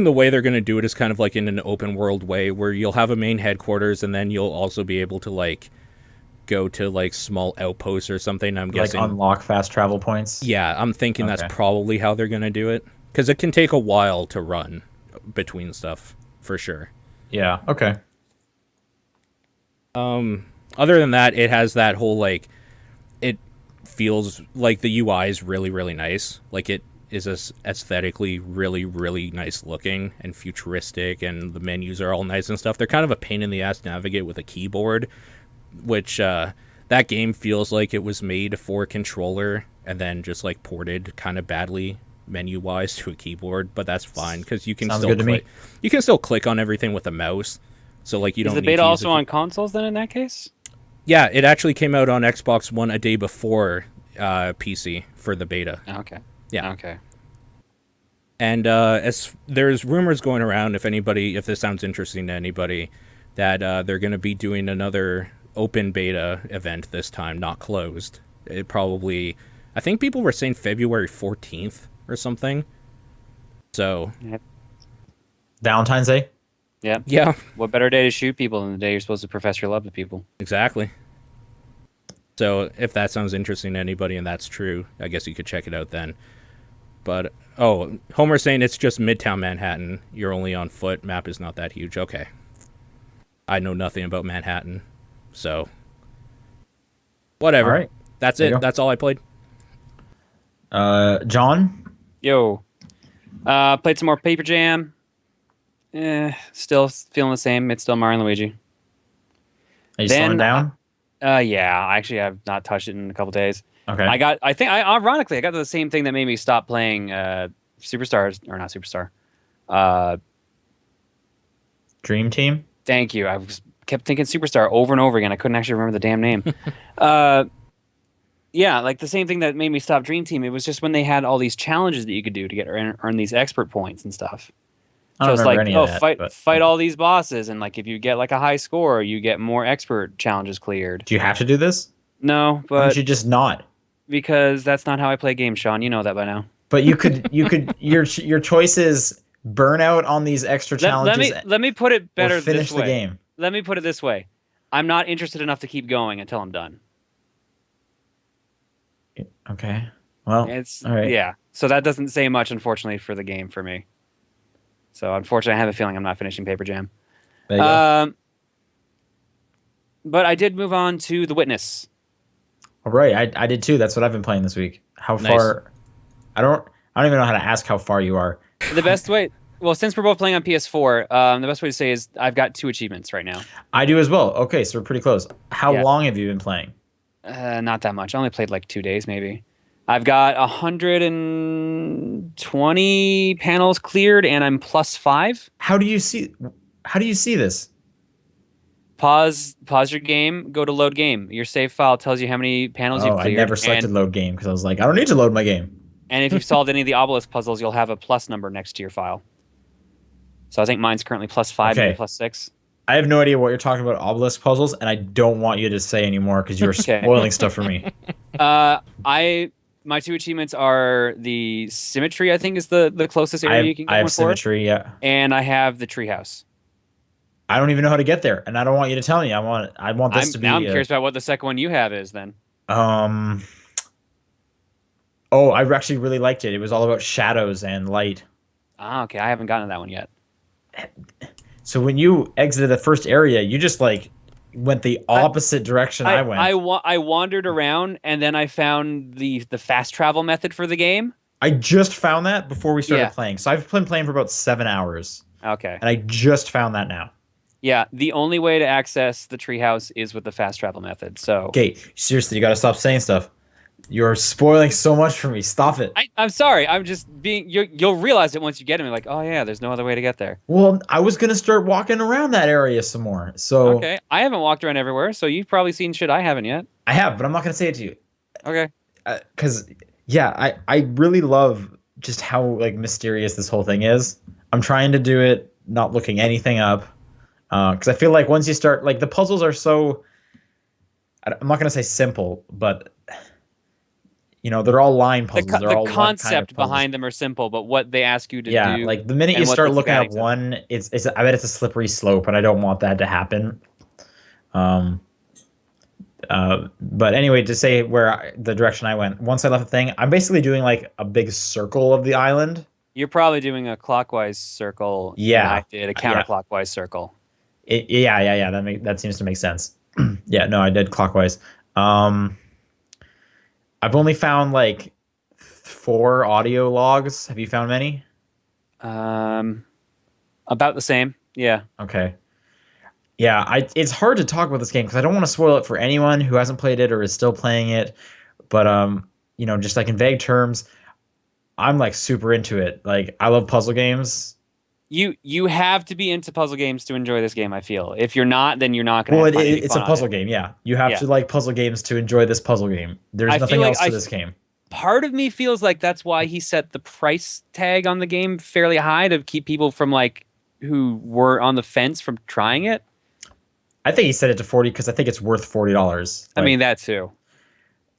Speaker 1: the way they're gonna do it is kind of like in an open world way, where you'll have a main headquarters, and then you'll also be able to like go to like small outposts or something. I'm
Speaker 2: like
Speaker 1: guessing.
Speaker 2: unlock fast travel points.
Speaker 1: Yeah, I'm thinking that's
Speaker 2: Okay.
Speaker 1: probably how they're gonna do it, because it can take a while to run between stuff for sure.
Speaker 2: Yeah. Okay.
Speaker 1: Other than that, it has that whole like, it feels like the UI is really, really nice. Like it is aesthetically really, really nice looking and futuristic, and the menus are all nice and stuff. They're kind of a pain in the ass to navigate with a keyboard, which that game feels like it was made for a controller and then just like ported kind of badly menu wise to a keyboard. But that's fine, because you can
Speaker 2: Sounds
Speaker 1: still
Speaker 2: good to me.
Speaker 1: click. You can still click on everything with a mouse. So like you
Speaker 3: Is
Speaker 1: don't
Speaker 3: the
Speaker 1: need
Speaker 3: beta
Speaker 1: to use
Speaker 3: also on consoles then in that case?
Speaker 1: Yeah, it actually came out on Xbox One a day before PC for the beta.
Speaker 3: Okay.
Speaker 1: Yeah.
Speaker 3: Okay.
Speaker 1: And as there's rumors going around, if this sounds interesting to anybody, that they're going to be doing another open beta event this time, not closed. It probably, I think people were saying February 14th or something. So
Speaker 2: Valentine's Day.
Speaker 3: Yeah.
Speaker 1: yeah,
Speaker 3: What better day to shoot people than the day you're supposed to profess your love to people?
Speaker 1: exactly. So if that sounds interesting to anybody and that's true, I guess you could check it out then. But, oh, Homer's saying it's just Midtown Manhattan. You're only on foot. Map is not that huge. Okay. I know nothing about Manhattan. So, whatever.
Speaker 2: All right.
Speaker 1: That's
Speaker 2: There you
Speaker 1: it.
Speaker 2: go.
Speaker 1: That's all I played.
Speaker 2: John?
Speaker 3: Yo. Played some more Paper Jam. Still feeling the same. It's still Mario and Luigi.
Speaker 2: Are you
Speaker 3: Then,
Speaker 2: slowing down?
Speaker 3: Yeah. Actually, I've not touched it in a couple days.
Speaker 2: Okay.
Speaker 3: Ironically, I got the same thing that made me stop playing Superstars, or not Superstar.
Speaker 2: Dream Team?
Speaker 3: Thank you. Kept thinking Superstar over and over again. I couldn't actually remember the damn name. Yeah, like the same thing that made me stop Dream Team. It was just when they had all these challenges that you could do to earn these expert points and stuff.
Speaker 2: I
Speaker 3: So
Speaker 2: don't
Speaker 3: it's
Speaker 2: remember
Speaker 3: like,
Speaker 2: any of that. But
Speaker 3: fight all these bosses, and like if you get like a high score, you get more expert challenges cleared.
Speaker 2: do you have to do this?
Speaker 3: No,
Speaker 2: Why don't
Speaker 3: but
Speaker 2: you just not?
Speaker 3: because that's not how I play games, Sean. You know that by now.
Speaker 2: But you could your choice is burn out on these extra challenges
Speaker 3: Let me put it better
Speaker 2: or finish
Speaker 3: this way.
Speaker 2: the game.
Speaker 3: Let me put it this way. I'm not interested enough to keep going until I'm done.
Speaker 2: Okay. Well,
Speaker 3: It's
Speaker 2: all right.
Speaker 3: yeah. So that doesn't say much, unfortunately, for the game for me. So unfortunately, I have a feeling I'm not finishing Paper Jam.
Speaker 2: There you go.
Speaker 3: But I did move on to The Witness.
Speaker 2: All right, I did too. That's what I've been playing this week. How
Speaker 1: Nice.
Speaker 2: far? I don't even know how to ask how far you are.
Speaker 3: The best way, well, since we're both playing on PS4, the best way to say is I've got 2 achievements right now.
Speaker 2: I do as well. Okay, so we're pretty close. How
Speaker 3: Yeah.
Speaker 2: long have you been playing?
Speaker 3: Not that much. I only played like 2 days, maybe. I've got 120 panels cleared, and I'm +5.
Speaker 2: How do you see this?
Speaker 3: Pause your game, go to load game. Your save file tells you how many panels you've
Speaker 2: Oh, I
Speaker 3: cleared.
Speaker 2: never selected load game because I was like, I don't need to load my game.
Speaker 3: And if you've solved any of the obelisk puzzles, you'll have a plus number next to your file. So I think mine's currently +5,
Speaker 2: Okay.
Speaker 3: maybe +6.
Speaker 2: I have no idea what you're talking about obelisk puzzles, and I don't want you to say anymore because you're
Speaker 3: Okay.
Speaker 2: spoiling stuff for me.
Speaker 3: My 2 achievements are the symmetry, I think is the closest area you can get
Speaker 2: I have
Speaker 3: one for.
Speaker 2: symmetry, yeah.
Speaker 3: And I have the treehouse.
Speaker 2: I don't even know how to get there, and I don't want you to tell me. I want this to be.
Speaker 3: Now I'm curious about what the second one you have is then.
Speaker 2: Oh, I actually really liked it. It was all about shadows and light.
Speaker 3: Ah, okay. I haven't gotten to that one yet.
Speaker 2: So when you exited the first area, you just like went the opposite direction I went.
Speaker 3: I wandered around, and then I found the fast travel method for the game.
Speaker 2: I just found that before we started
Speaker 3: Yeah.
Speaker 2: playing. So I've been playing for about 7 hours,
Speaker 3: Okay.
Speaker 2: and I just found that now.
Speaker 3: Yeah, the only way to access the treehouse is with the fast travel method. So
Speaker 2: Okay, seriously, you got to stop saying stuff. You're spoiling so much for me. Stop it.
Speaker 3: I'm sorry. I'm just being. You'll realize it once you get in. Like, oh yeah, there's no other way to get there.
Speaker 2: Well, I was gonna start walking around that area some more. So
Speaker 3: Okay, I haven't walked around everywhere, so you've probably seen shit I haven't yet.
Speaker 2: I have, but I'm not gonna say it to you.
Speaker 3: Okay.
Speaker 2: Because I really love just how like mysterious this whole thing is. I'm trying to do it, not looking anything up, because I feel like once you start, like the puzzles are so. I'm not gonna say simple, but you know they're all line puzzles. They're all
Speaker 3: The
Speaker 2: one
Speaker 3: concept
Speaker 2: kind of puzzles.
Speaker 3: behind them are simple, but what they ask you to
Speaker 2: Yeah,
Speaker 3: do.
Speaker 2: like the minute
Speaker 3: and
Speaker 2: you
Speaker 3: what
Speaker 2: start
Speaker 3: the
Speaker 2: looking up
Speaker 3: thematics are.
Speaker 2: one, it's I bet it's a slippery slope, and I don't want that to happen. But anyway, to say the direction I went, once I left the thing, I'm basically doing like a big circle of the island.
Speaker 3: You're probably doing a clockwise circle.
Speaker 2: Yeah.
Speaker 3: And I did a counterclockwise circle.
Speaker 2: Yeah. That seems to make sense. Yeah, no, I did clockwise. I've only found like 4 audio logs. Have you found many?
Speaker 3: About the same. Yeah.
Speaker 2: Okay. Yeah, it's hard to talk about this game because I don't want to spoil it for anyone who hasn't played it or is still playing it. But you know, just like in vague terms, I'm like super into it. Like I love puzzle games.
Speaker 3: You have to be into puzzle games to enjoy this game, I feel. If you're not, then you're not going to
Speaker 2: Well,
Speaker 3: find any
Speaker 2: it's
Speaker 3: fun
Speaker 2: a
Speaker 3: on
Speaker 2: puzzle
Speaker 3: it.
Speaker 2: game. Yeah, you have
Speaker 3: Yeah.
Speaker 2: to like puzzle games to enjoy this puzzle game. There's
Speaker 3: I
Speaker 2: nothing
Speaker 3: feel like
Speaker 2: else to this game.
Speaker 3: Part of me feels like that's why he set the price tag on the game fairly high to keep people from like who were on the fence from trying it.
Speaker 2: I think he set it to 40 because I think it's worth $40.
Speaker 3: I mean that too.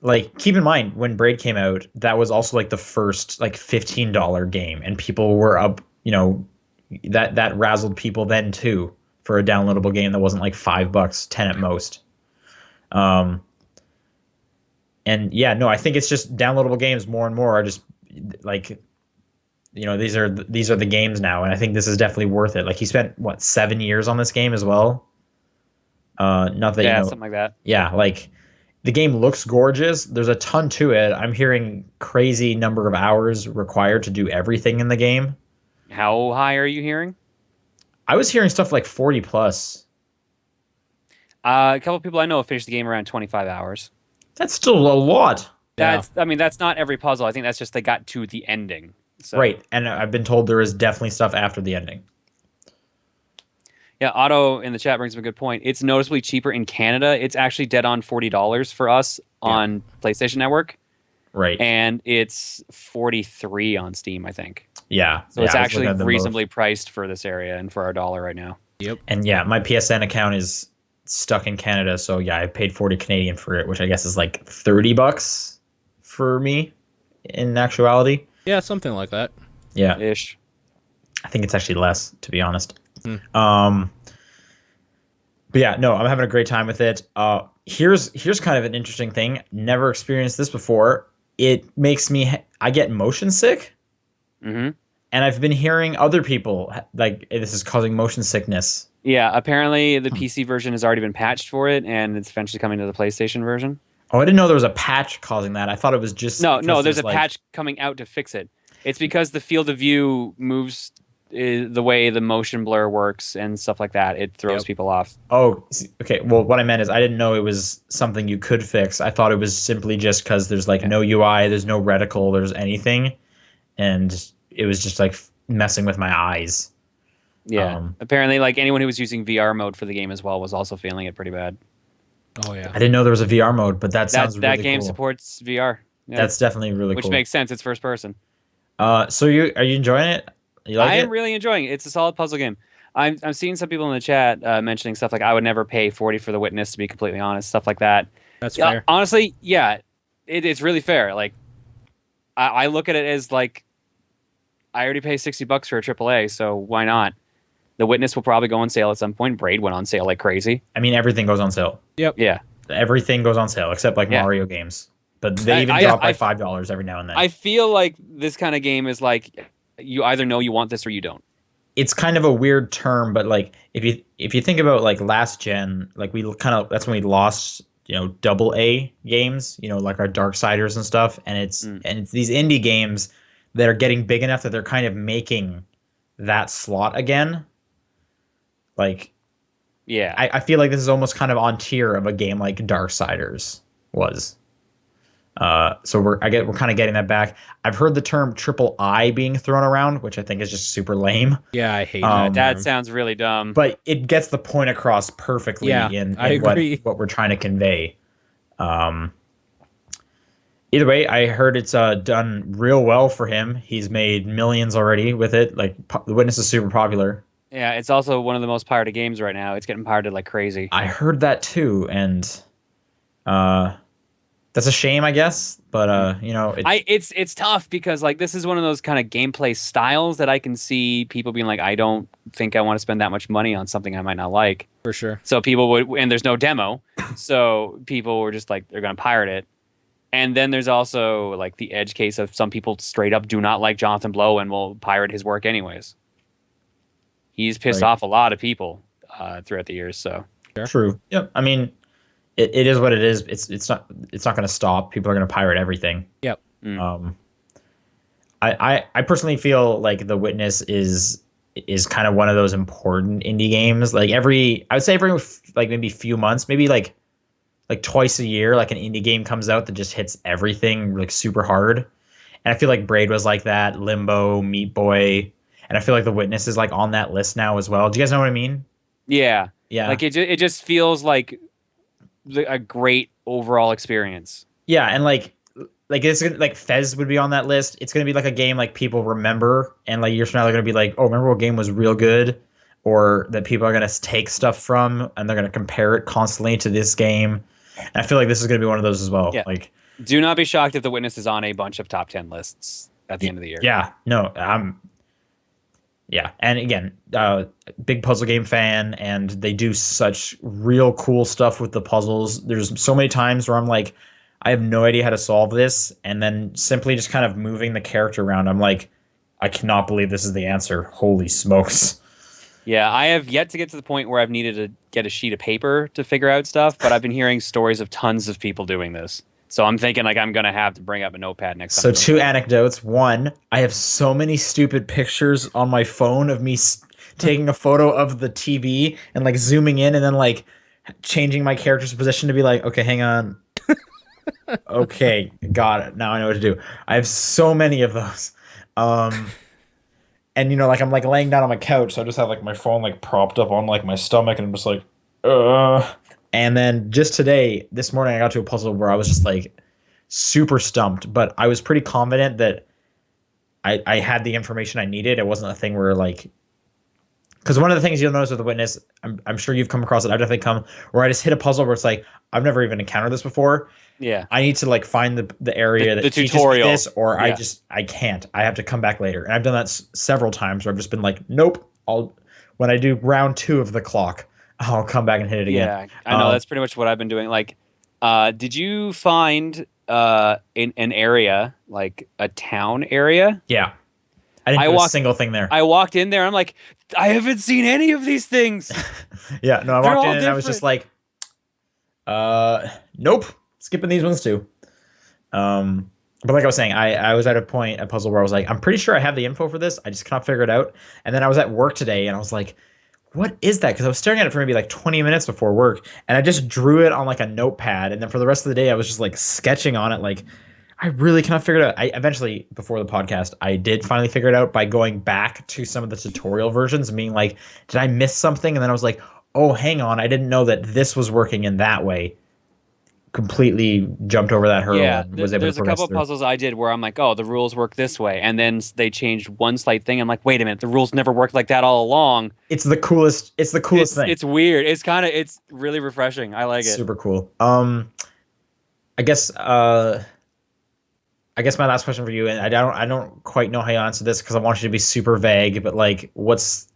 Speaker 2: Like keep in mind when Braid came out, that was also like the first like $15 game, and people were up. You know, that razzled people then too for a downloadable game that wasn't like $5, 10 at most. And yeah, no, I think it's just downloadable games more and more are just like, these are the games now, and I think this is definitely worth it. Like he spent what 7 years on this game as well. Not that
Speaker 3: Yeah, something like that.
Speaker 2: yeah, like the game looks gorgeous. There's a ton to it. I'm hearing crazy number of hours required to do everything in the game.
Speaker 3: How high are you hearing?
Speaker 2: I was hearing stuff like 40 plus.
Speaker 3: A couple of people I know have finished the game around 25 hours.
Speaker 2: That's still a lot.
Speaker 1: Yeah.
Speaker 3: I mean, that's not every puzzle. I think that's just they got to the ending. So,
Speaker 2: Right. And I've been told there is definitely stuff after the ending.
Speaker 3: Yeah, Otto in the chat brings up a good point. It's noticeably cheaper in Canada. It's actually dead on $40 for us on PlayStation Network.
Speaker 2: Right.
Speaker 3: And it's 43 on Steam, I think.
Speaker 2: Yeah.
Speaker 3: So
Speaker 2: yeah,
Speaker 3: it's
Speaker 2: I was
Speaker 3: actually
Speaker 2: looking at them
Speaker 3: reasonably priced for this area and for our dollar right now.
Speaker 1: Yep.
Speaker 2: And yeah, my PSN account is stuck in Canada, so yeah, I paid 40 Canadian for it, which I guess is like $30 for me in actuality.
Speaker 1: Yeah, something like that.
Speaker 2: Yeah.
Speaker 3: Ish.
Speaker 2: I think it's actually less, to be honest.
Speaker 1: Hmm.
Speaker 2: But yeah, no, I'm having a great time with it. Here's kind of an interesting thing. Never experienced this before. It makes I get motion sick.
Speaker 3: Mm-hmm.
Speaker 2: And I've been hearing other people like this is causing motion sickness.
Speaker 3: Yeah, apparently the PC version has already been patched for it, and it's eventually coming to the PlayStation version.
Speaker 2: Oh, I didn't know there was a patch causing that. I thought it was just
Speaker 3: No, there's a
Speaker 2: like,
Speaker 3: patch coming out to fix it. It's because the field of view moves the way the motion blur works and stuff like that. It throws people off.
Speaker 2: Oh, okay. Well, what I meant is I didn't know it was something you could fix. I thought it was simply just because there's like no UI, there's no reticle, there's anything, and it was just like messing with my eyes.
Speaker 3: Yeah. Apparently, like anyone who was using VR mode for the game as well was also feeling it pretty bad.
Speaker 1: Oh yeah.
Speaker 2: I didn't know there was a VR mode, but that sounds really
Speaker 3: that game
Speaker 2: cool.
Speaker 3: supports VR. Yeah.
Speaker 2: That's definitely really
Speaker 3: Which
Speaker 2: cool.
Speaker 3: makes sense. It's first person.
Speaker 2: So are you enjoying it? You like
Speaker 3: I
Speaker 2: it?
Speaker 3: am really enjoying it. It's a solid puzzle game. I'm seeing some people in the chat mentioning stuff like I would never pay 40 for the Witness, to be completely honest, stuff like that.
Speaker 1: That's fair.
Speaker 3: Honestly, yeah, it's really fair. Like I look at it as like I already pay $60 for a AAA, so why not? The Witness will probably go on sale at some point. Braid went on sale like crazy.
Speaker 2: I mean, everything goes on sale.
Speaker 1: Yep.
Speaker 3: Yeah.
Speaker 2: Everything goes on sale except like Mario games, but they even drop by $5 every now and then.
Speaker 3: I feel like this kind of game is like you either know you want this or you don't.
Speaker 2: It's kind of a weird term, but like if you think about like last gen, like we kind of that's when we lost double A games, like our Darksiders and stuff, and it's these indie games that are getting big enough that they're kind of making that slot again. Like,
Speaker 3: yeah,
Speaker 2: I feel like this is almost kind of on tier of a game like Darksiders was. So we're kind of getting that back. I've heard the term triple I being thrown around, which I think is just super lame.
Speaker 1: Yeah, I hate that.
Speaker 3: That sounds really dumb.
Speaker 2: But it gets the point across perfectly in
Speaker 1: I agree.
Speaker 2: what we're trying to convey. Either way, I heard it's done real well for him. He's made millions already with it. Like The Witness is super popular.
Speaker 3: Yeah, it's also one of the most pirated games right now. It's getting pirated like crazy.
Speaker 2: I heard that too, and that's a shame, I guess. But
Speaker 3: it's tough because like this is one of those kind of gameplay styles that I can see people being like, I don't think I want to spend that much money on something I might not like.
Speaker 1: For sure.
Speaker 3: So people would, and there's no demo, so people were just like they're gonna pirate it. And then there's also like the edge case of some people straight up do not like Jonathan Blow and will pirate his work anyways. He's pissed off a lot of people throughout the years. So
Speaker 2: true. Yep. I mean, it is what it is. It's not going to stop. People are going to pirate everything.
Speaker 1: Yep.
Speaker 2: I personally feel like The Witness is kind of one of those important indie games. Like I would say every like maybe few months, maybe like twice a year, like an indie game comes out that just hits everything like super hard. And I feel like Braid was like that, Limbo, Meat Boy, and I feel like The Witness is like on that list now as well. Do you guys know what I mean?
Speaker 3: Yeah.
Speaker 2: Yeah.
Speaker 3: Like it just feels like a great overall experience.
Speaker 2: Yeah, and like it's like Fez would be on that list. It's gonna be like a game like people remember, and like years from now they're gonna be like, oh, remember what game was real good, or that people are gonna take stuff from and they're gonna compare it constantly to this game. And I feel like this is gonna be one of those as well.
Speaker 3: Yeah.
Speaker 2: Like,
Speaker 3: do not be shocked if The Witness is on a bunch of top 10 lists at the end of the year.
Speaker 2: Yeah, no, yeah, and again, big puzzle game fan, and they do such real cool stuff with the puzzles. There's so many times where I'm like, I have no idea how to solve this, and then simply just kind of moving the character around, I'm like, I cannot believe this is the answer. Holy smokes.
Speaker 3: Yeah, I have yet to get to the point where I've needed to get a sheet of paper to figure out stuff, but I've been hearing stories of tons of people doing this. So I'm thinking like I'm gonna have to bring up a notepad next time.
Speaker 2: So two anecdotes. One, I have so many stupid pictures on my phone of me taking a photo of the TV and like zooming in and then like changing my character's position to be like, okay, hang on. Okay, got it. Now I know what to do. I have so many of those. Um, and you know, like I'm like laying down on my couch, so I just have like my phone like propped up on like my stomach, and I'm just like, And then just today, this morning, I got to a puzzle where I was just like super stumped, but I was pretty confident that I had the information I needed. It wasn't a thing where like, because one of the things you'll notice with the witness, I'm sure you've come across it. I've definitely come where I just hit a puzzle where it's like I've never even encountered this before.
Speaker 3: Yeah.
Speaker 2: I need to like find the area that
Speaker 3: the
Speaker 2: teaches
Speaker 3: tutorial.
Speaker 2: me this, or
Speaker 3: Yeah.
Speaker 2: I can't. I have to come back later, and I've done that several times where I've just been like, nope. When I do round 2 of the clock, I'll come back and hit it again.
Speaker 3: Yeah, I know that's pretty much what I've been doing. Like, did you find in an area like a town area?
Speaker 2: Yeah, I didn't do a single thing there.
Speaker 3: I walked in there. I'm like, I haven't seen any of these things.
Speaker 2: Yeah, no, I
Speaker 3: They're
Speaker 2: walked
Speaker 3: all
Speaker 2: in and I was just like, nope, skipping these ones too. But like I was saying, I was at a puzzle where I was like, I'm pretty sure I have the info for this. I just cannot figure it out. And then I was at work today and I was like, what is that? Because I was staring at it for maybe like 20 minutes before work, and I just drew it on like a notepad. And then for the rest of the day, I was just like sketching on it. Like, I really cannot figure it out. I eventually, before the podcast, I did finally figure it out by going back to some of the tutorial versions and being like, did I miss something? And then I was like, oh, hang on, I didn't know that this was working in that way. Completely jumped over that hurdle and was able to
Speaker 3: there's a
Speaker 2: progress
Speaker 3: couple of
Speaker 2: through.
Speaker 3: puzzles I did where I'm like, oh, the rules work this way, and then they changed one slight thing. I'm like, wait a minute, the rules never worked like that all along.
Speaker 2: It's the coolest. It's the coolest thing.
Speaker 3: It's weird. It's really refreshing. I like it.
Speaker 2: Super cool. I guess my last question for you, and I don't quite know how you answer this because I want you to be super vague, but like, what's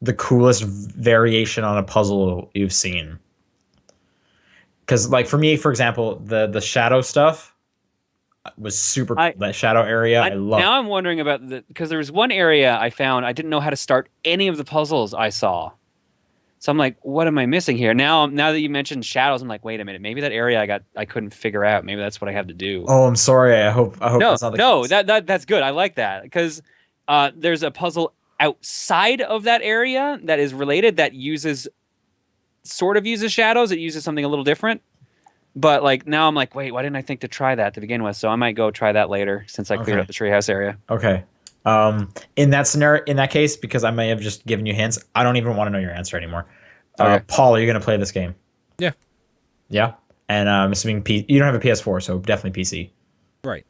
Speaker 2: the coolest variation on a puzzle you've seen? Because like for me, for example, the shadow stuff was super cool. That shadow area, I love.
Speaker 3: Now I'm wondering about because there was one area I found I didn't know how to start any of the puzzles I saw. So I'm like, what am I missing here? Now that you mentioned shadows, I'm like, wait a minute, maybe that area I couldn't figure out. Maybe that's what I have to do.
Speaker 2: Oh, I'm sorry. I hope that's not the case.
Speaker 3: That's good. I like that because there's a puzzle outside of that area that is related that uses shadows. It uses something a little different. But like now I'm like, wait, why didn't I think to try that to begin with? So I might go try that later since I cleared up the treehouse area.
Speaker 2: Okay. In that scenario, in that case, because I may have just given you hints, I don't even want to know your answer anymore.
Speaker 3: Okay.
Speaker 2: Paul, are you going to play this game?
Speaker 1: Yeah.
Speaker 2: Yeah. And I'm assuming you don't have a PS4, so definitely PC.
Speaker 1: Right.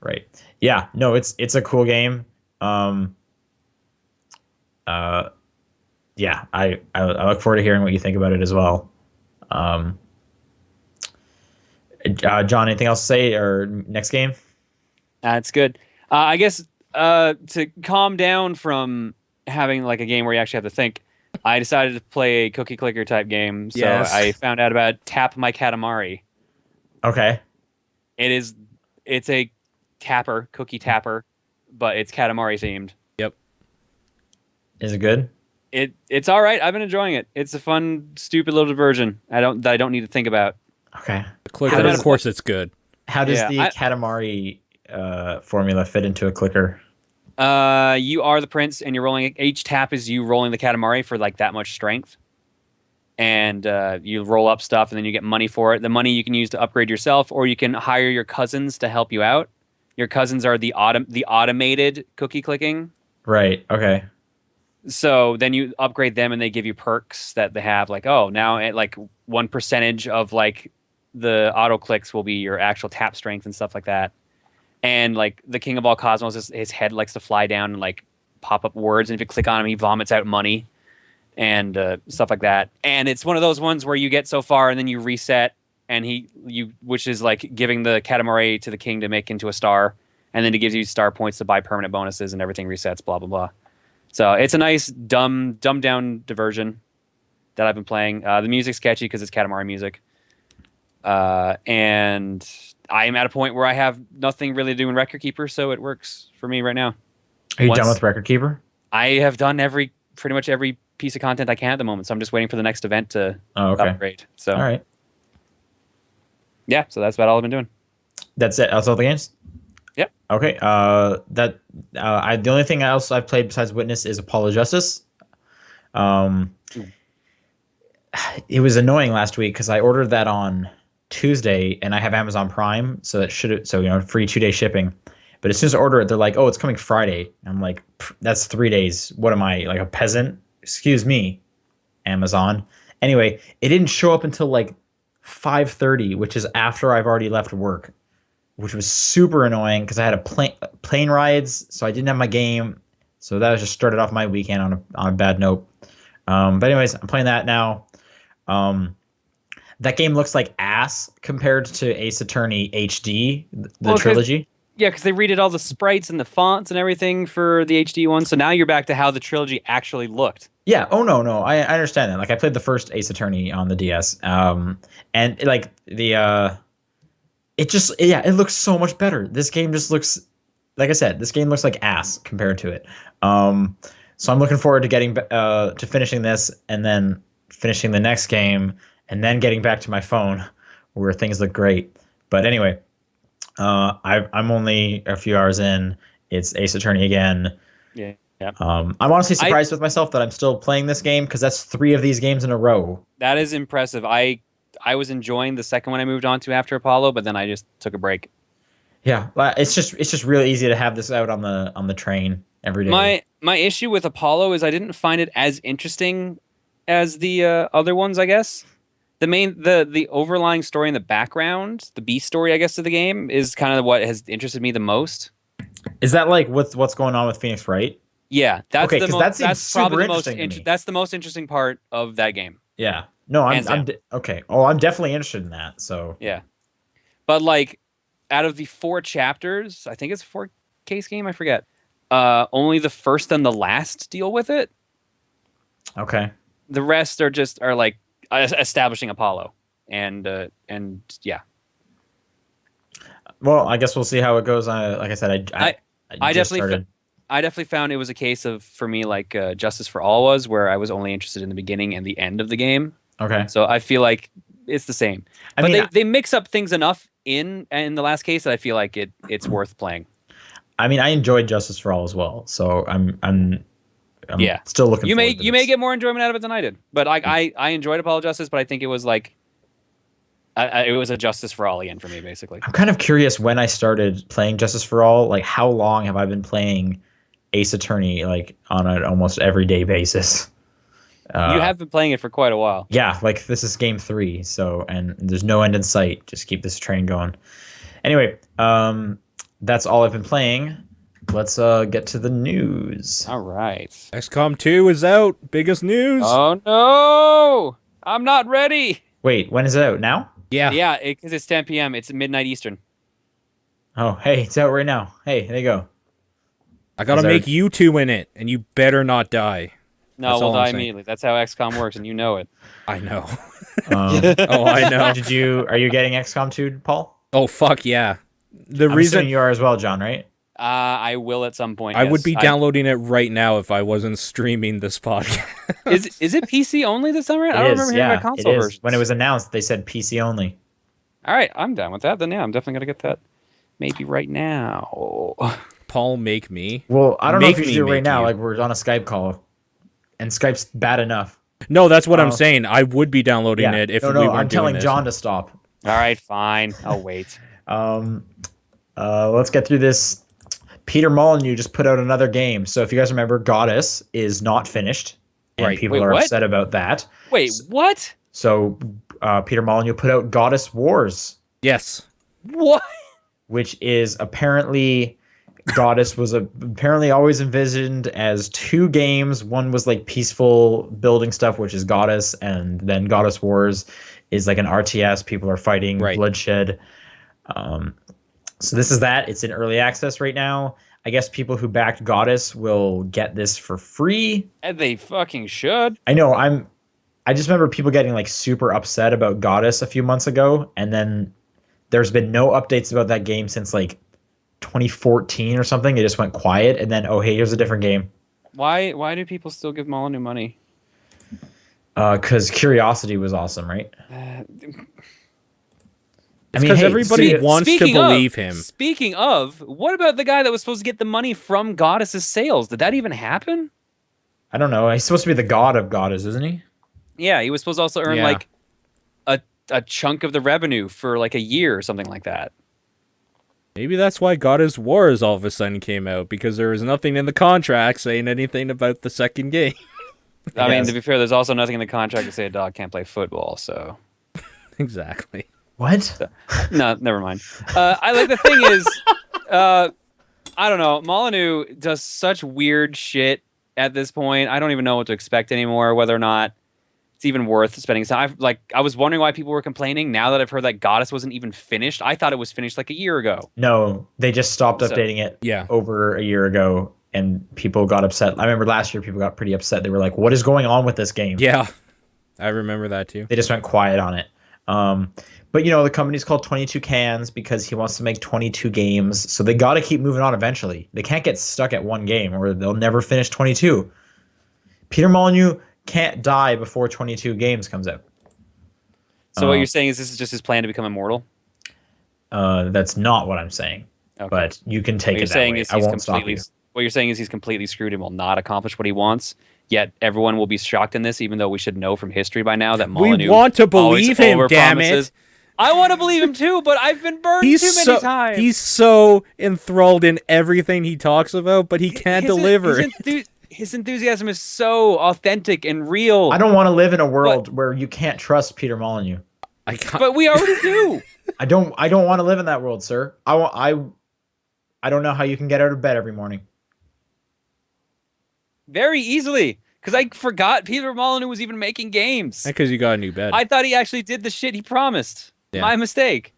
Speaker 2: Right. Yeah. No, it's a cool game. Yeah. I look forward to hearing what you think about it as well. John, anything else to say or next game?
Speaker 3: That's good. I guess to calm down from having like a game where you actually have to think, I decided to play a cookie clicker type game. So
Speaker 1: Yes.
Speaker 3: I found out about Tap My Katamari.
Speaker 2: Okay.
Speaker 3: It's a cookie tapper, but it's Katamari themed.
Speaker 1: Yep.
Speaker 2: Is it good?
Speaker 3: It's all right. I've been enjoying it. It's a fun, stupid little diversion. I don't need to think about.
Speaker 2: Okay.
Speaker 1: The clicker, of course, it's good.
Speaker 2: How does the Katamari formula fit into a clicker?
Speaker 3: You are the prince, and you're rolling. Each tap is you rolling the Katamari for like that much strength, and you roll up stuff, and then you get money for it. The money you can use to upgrade yourself, or you can hire your cousins to help you out. Your cousins are the automated cookie clicking.
Speaker 2: Right. Okay.
Speaker 3: So then you upgrade them, and they give you perks that they have. Like, oh, now at like 1% of like the auto clicks will be your actual tap strength and stuff like that. And like the King of All Cosmos, his head likes to fly down and like pop up words, and if you click on him, he vomits out money and stuff like that. And it's one of those ones where you get so far and then you reset, and which is like giving the Katamari to the king to make into a star, and then it gives you star points to buy permanent bonuses, and everything resets. Blah blah blah. So it's a nice dumbed down diversion that I've been playing. The music's catchy because it's Katamari music, and I'm at a point where I have nothing really to do in Record Keeper, so it works for me right now.
Speaker 2: Are you done with Record Keeper?
Speaker 3: I have done pretty much every piece of content I can at the moment, so I'm just waiting for the next event to upgrade. So
Speaker 2: all right.
Speaker 3: Yeah, so that's about all I've been doing.
Speaker 2: That's it. That's all the games.
Speaker 3: Yep.
Speaker 2: Okay. The only thing else I've played besides Witness is Apollo Justice. It was annoying last week because I ordered that on Tuesday and I have Amazon Prime, so free 2-day shipping. But as soon as I order it, they're like, "Oh, it's coming Friday." I'm like, "That's 3 days. What am I, like a peasant? Excuse me, Amazon." Anyway, it didn't show up until like 5:30, which is after I've already left work, which was super annoying because I had plane rides, so I didn't have my game. So that was just started off my weekend on a bad note. But anyways, I'm playing that now. That game looks like ass compared to Ace Attorney HD, the trilogy.
Speaker 3: Yeah, because they redid all the sprites and the fonts and everything for the HD one. So now you're back to how the trilogy actually looked.
Speaker 2: Yeah. Oh no. I understand that. Like I played the first Ace Attorney on the DS. And like it looks so much better. This game just looks, like I said, this game looks like ass compared to it. So I'm looking forward to getting to finishing this and then finishing the next game and then getting back to my phone where things look great. But anyway, I'm only a few hours in. It's Ace Attorney again.
Speaker 3: Yeah.
Speaker 2: I'm honestly surprised with myself that I'm still playing this game because that's 3 of these games in a row.
Speaker 3: That is impressive. I was enjoying the second one I moved on to after Apollo, but then I just took a break.
Speaker 2: Yeah, it's just really easy to have this out on the train every day.
Speaker 3: My issue with Apollo is I didn't find it as interesting as the other ones, I guess. The overlying story in the background, the B story, I guess, of the game is kind of what has interested me the most.
Speaker 2: Is that like what's going on with Phoenix Wright?
Speaker 3: Yeah, that's
Speaker 2: okay, that's probably the most
Speaker 3: that's the most interesting part of that game.
Speaker 2: Yeah. No, I'm okay. Oh, I'm definitely interested in that. So
Speaker 3: yeah, but like out of the 4 chapters, I think it's a 4-case game. I forget. Only the first and the last deal with it.
Speaker 2: Okay.
Speaker 3: The rest are like establishing Apollo, and yeah.
Speaker 2: Well, I guess we'll see how it goes. Like I said, I
Speaker 3: definitely found it was a case of, for me, like Justice for All was, where I was only interested in the beginning and the end of the game.
Speaker 2: Okay.
Speaker 3: So I feel like it's the same. But they mix up things enough in the last case that I feel like it's worth playing.
Speaker 2: I mean, I enjoyed Justice for All as well, so I'm still looking.
Speaker 3: You may get more enjoyment out of it than I did, but I enjoyed Apollo Justice, but I think it was like it was a Justice for All again for me, basically.
Speaker 2: I'm kind of curious when I started playing Justice for All. Like, how long have I been playing Ace Attorney like on an almost everyday basis?
Speaker 3: You have been playing it for quite a while.
Speaker 2: Yeah, like this is game 3, so and there's no end in sight. Just keep this train going. Anyway, that's all I've been playing. Let's get to the news.
Speaker 3: All right.
Speaker 1: XCOM 2 is out. Biggest news.
Speaker 3: Oh no! I'm not ready.
Speaker 2: Wait, when is it out? Now?
Speaker 1: Yeah.
Speaker 3: Yeah, because it's 10 p.m. It's midnight Eastern.
Speaker 2: Oh, hey, it's out right now. Hey, there you go.
Speaker 1: I gotta make you 2 in it, and you better not die.
Speaker 3: No, we'll die immediately. That's how XCOM works, and you know it.
Speaker 1: I know. Oh, I know.
Speaker 2: Are you getting XCOM 2, Paul?
Speaker 1: Oh, fuck yeah.
Speaker 2: I'm assuming you are as well, John, right?
Speaker 3: I will at some point.
Speaker 1: I would be downloading it right now if I wasn't streaming this podcast.
Speaker 3: Is it PC only this summer? I don't remember hearing about console versions.
Speaker 2: When it was announced, they said PC only.
Speaker 3: All right, I'm down with that. Then yeah, I'm definitely gonna get that. Maybe right now.
Speaker 1: Paul, make me.
Speaker 2: Well, I don't know if you should do it right now. Like we're on a Skype call, and Skype's bad enough.
Speaker 1: No, that's what I'm saying. I would be downloading it if we weren't
Speaker 2: I'm telling
Speaker 1: doing
Speaker 2: John to stop.
Speaker 3: All right, fine. I'll wait.
Speaker 2: Let's get through this. Peter Molyneux just put out another game. So if you guys remember, Godus is not finished, and people are upset about that.
Speaker 3: Wait, what?
Speaker 2: So Peter Molyneux put out Godus Wars.
Speaker 1: Yes.
Speaker 3: What?
Speaker 2: Which is apparently Godus was apparently always envisioned as 2 games. One was like peaceful building stuff, which is Godus, and then Godus Wars is like an RTS. People are fighting bloodshed. So this is that. It's in early access right now. I guess people who backed Godus will get this for free.
Speaker 3: And they fucking should.
Speaker 2: I know. I just remember people getting like super upset about Godus a few months ago, and then There's been no updates about that game since like 2014 or something. It just went quiet, and then oh hey, here's a different game.
Speaker 3: Why do people still give Molyneux money?
Speaker 2: Because Curiosity was awesome, right?
Speaker 1: It's because everybody
Speaker 2: see,
Speaker 1: wants to believe him.
Speaker 3: Speaking of, what about the guy that was supposed to get the money from Godus's sales? Did that even happen?
Speaker 2: I don't know. He's supposed to be the god of Godus, isn't he?
Speaker 3: Yeah, he was supposed to also earn like a chunk of the revenue for like a year or something like that.
Speaker 1: Maybe that's why God is Wars all of a sudden came out, because there was nothing in the contract saying anything about the second game.
Speaker 3: I mean, to be fair, there's also nothing in the contract to say a dog can't play football, so...
Speaker 1: Exactly.
Speaker 2: What?
Speaker 3: No, never mind. I like the thing is, I don't know, Molyneux does such weird shit at this point. I don't even know what to expect anymore, whether or not it's even worth spending time. I was wondering why people were complaining. Now that I've heard that Godus wasn't even finished, I thought it was finished like a year ago.
Speaker 2: No, they just stopped updating it over a year ago, and people got upset. I remember last year people got pretty upset. They were like, what is going on with this game?
Speaker 1: Yeah, I remember that too.
Speaker 2: They just went quiet on it. But, you know, the company's called 22 Cans because he wants to make 22 games. So they got to keep moving on eventually. They can't get stuck at one game or they'll never finish 22. Peter Molyneux can't die before 22 games comes out.
Speaker 3: So what you're saying is this is just his plan to become immortal?
Speaker 2: That's not what I'm saying. Okay. But you can take it that way. I won't stop you.
Speaker 3: What you're saying is he's completely screwed and will not accomplish what he wants. Yet everyone will be shocked in this, even though we should know from history by now that Molyneux
Speaker 1: we want to believe him, damn it.
Speaker 3: I want to believe him too, but I've been burned too many times.
Speaker 1: He's so enthralled in everything he talks about, but he can't deliver.
Speaker 3: His enthusiasm is so authentic and real.
Speaker 2: I don't want to live in a world where you can't trust Peter Molyneux.
Speaker 3: But we already do.
Speaker 2: I don't want to live in that world, sir. I don't know how you can get out of bed every morning.
Speaker 3: Very easily, because I forgot Peter Molyneux was even making games.
Speaker 1: Because you got a new bed.
Speaker 3: I thought he actually did the shit he promised. Yeah. My mistake.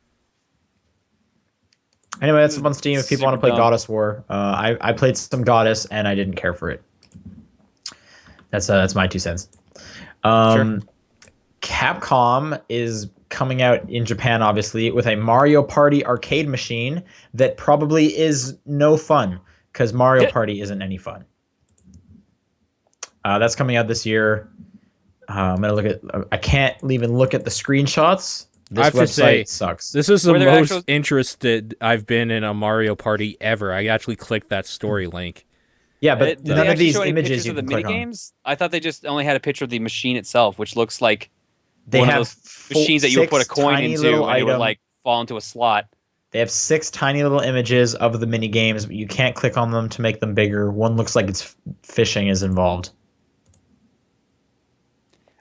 Speaker 2: Anyway, that's on Steam if people want to play Godus War. I played some Godus and I didn't care for it. That's my 2 cents.
Speaker 1: Sure.
Speaker 2: Capcom is coming out in Japan, obviously, with a Mario Party arcade machine that probably is no fun because Mario Party isn't any fun. That's coming out this year. I'm gonna look at. I can't even look at the screenshots. This website sucks.
Speaker 1: This is the most interested I've been in a Mario Party ever. I actually clicked that story link.
Speaker 2: Yeah, but none of these images
Speaker 3: you
Speaker 2: can
Speaker 3: click on.
Speaker 2: Games?
Speaker 3: I thought they just only had a picture of the machine itself, which looks like
Speaker 2: they have
Speaker 3: those machines that you would put a coin into and it would like fall into a slot.
Speaker 2: They have 6 tiny little images of the mini games, but you can't click on them to make them bigger. One looks like it's fishing is involved.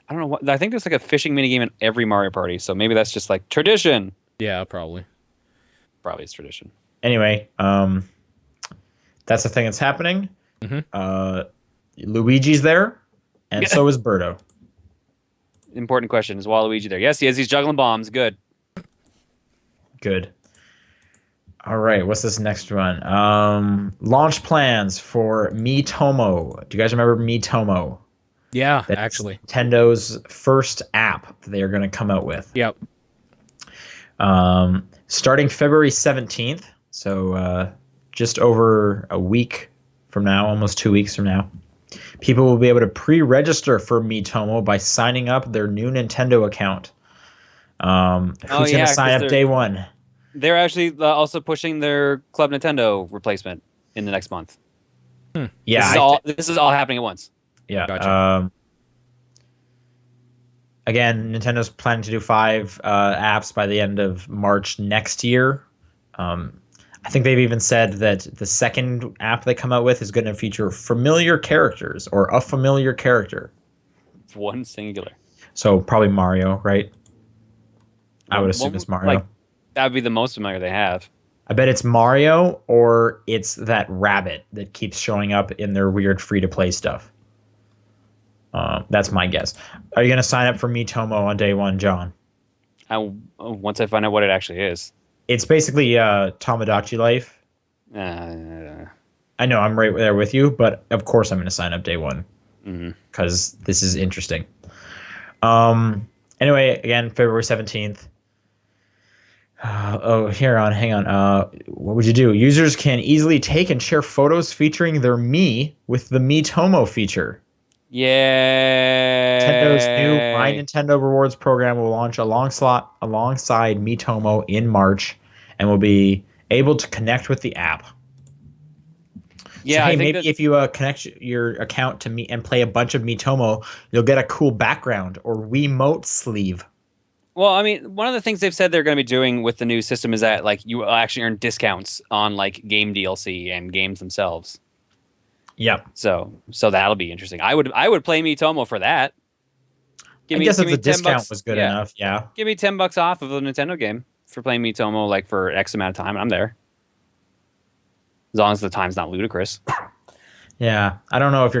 Speaker 3: I don't know what. I think there's like a fishing minigame in every Mario Party, so maybe that's just like tradition.
Speaker 1: Yeah, probably.
Speaker 3: Probably it's tradition.
Speaker 2: Anyway, that's the thing that's happening.
Speaker 1: Mm-hmm.
Speaker 2: Luigi's there, and so is Birdo.
Speaker 3: Important question: is Waluigi there? Yes, he is. He's juggling bombs. Good.
Speaker 2: Good. All right, what's this next one? Launch plans for Miitomo. Do you guys remember Miitomo?
Speaker 1: Yeah,
Speaker 2: That's
Speaker 1: actually.
Speaker 2: Nintendo's first app that they are going to come out with.
Speaker 1: Yep.
Speaker 2: Starting February 17th, so just over a week from now, almost 2 weeks from now, people will be able to pre-register for Miitomo by signing up their new Nintendo account. Who's going to sign up day one?
Speaker 3: They're actually also pushing their Club Nintendo replacement in the next month.
Speaker 2: Yeah.
Speaker 3: This is all happening at once.
Speaker 2: Yeah.
Speaker 1: Gotcha.
Speaker 2: Again, Nintendo's planning to do 5 apps by the end of March next year. I think they've even said that the second app they come out with is going to feature familiar characters or a familiar character.
Speaker 3: One singular.
Speaker 2: So probably Mario, right? I would assume it's Mario.
Speaker 3: Like, that would be the most familiar they have.
Speaker 2: I bet it's Mario or it's that rabbit that keeps showing up in their weird free-to-play stuff. That's my guess. Are you going to sign up for Miitomo on day one, John?
Speaker 3: Once I find out what it actually is.
Speaker 2: It's basically Tamagotchi life. I know, I'm right there with you, but of course I'm going to sign up day one because this is interesting. Anyway, again, February 17th. Hang on. What would you do? Users can easily take and share photos featuring their Me with the Miitomo feature. Nintendo's new My
Speaker 3: Yay.
Speaker 2: Nintendo Rewards program will launch alongside Miitomo in March and will be able to connect with the app. So
Speaker 3: Yeah, I
Speaker 2: hey,
Speaker 3: think
Speaker 2: maybe
Speaker 3: that.
Speaker 2: if you connect your account to me and play a bunch of Miitomo, you'll get a cool background or Wiimote sleeve.
Speaker 3: Well, I mean, one of the things they've said they're going to be doing with the new system is that like you will actually earn discounts on like game DLC and games themselves.
Speaker 2: Yep.
Speaker 3: So that'll be interesting. I would play Miitomo for that.
Speaker 2: I
Speaker 3: Give me
Speaker 2: guess
Speaker 3: give
Speaker 2: if
Speaker 3: me
Speaker 2: the
Speaker 3: 10
Speaker 2: discount
Speaker 3: bucks.
Speaker 2: was good
Speaker 3: Yeah.
Speaker 2: enough, yeah.
Speaker 3: Give me $10 off of a Nintendo game for playing Miitomo like for X amount of time, and I'm there. As long as the time's not ludicrous.
Speaker 2: Yeah. I don't know if you're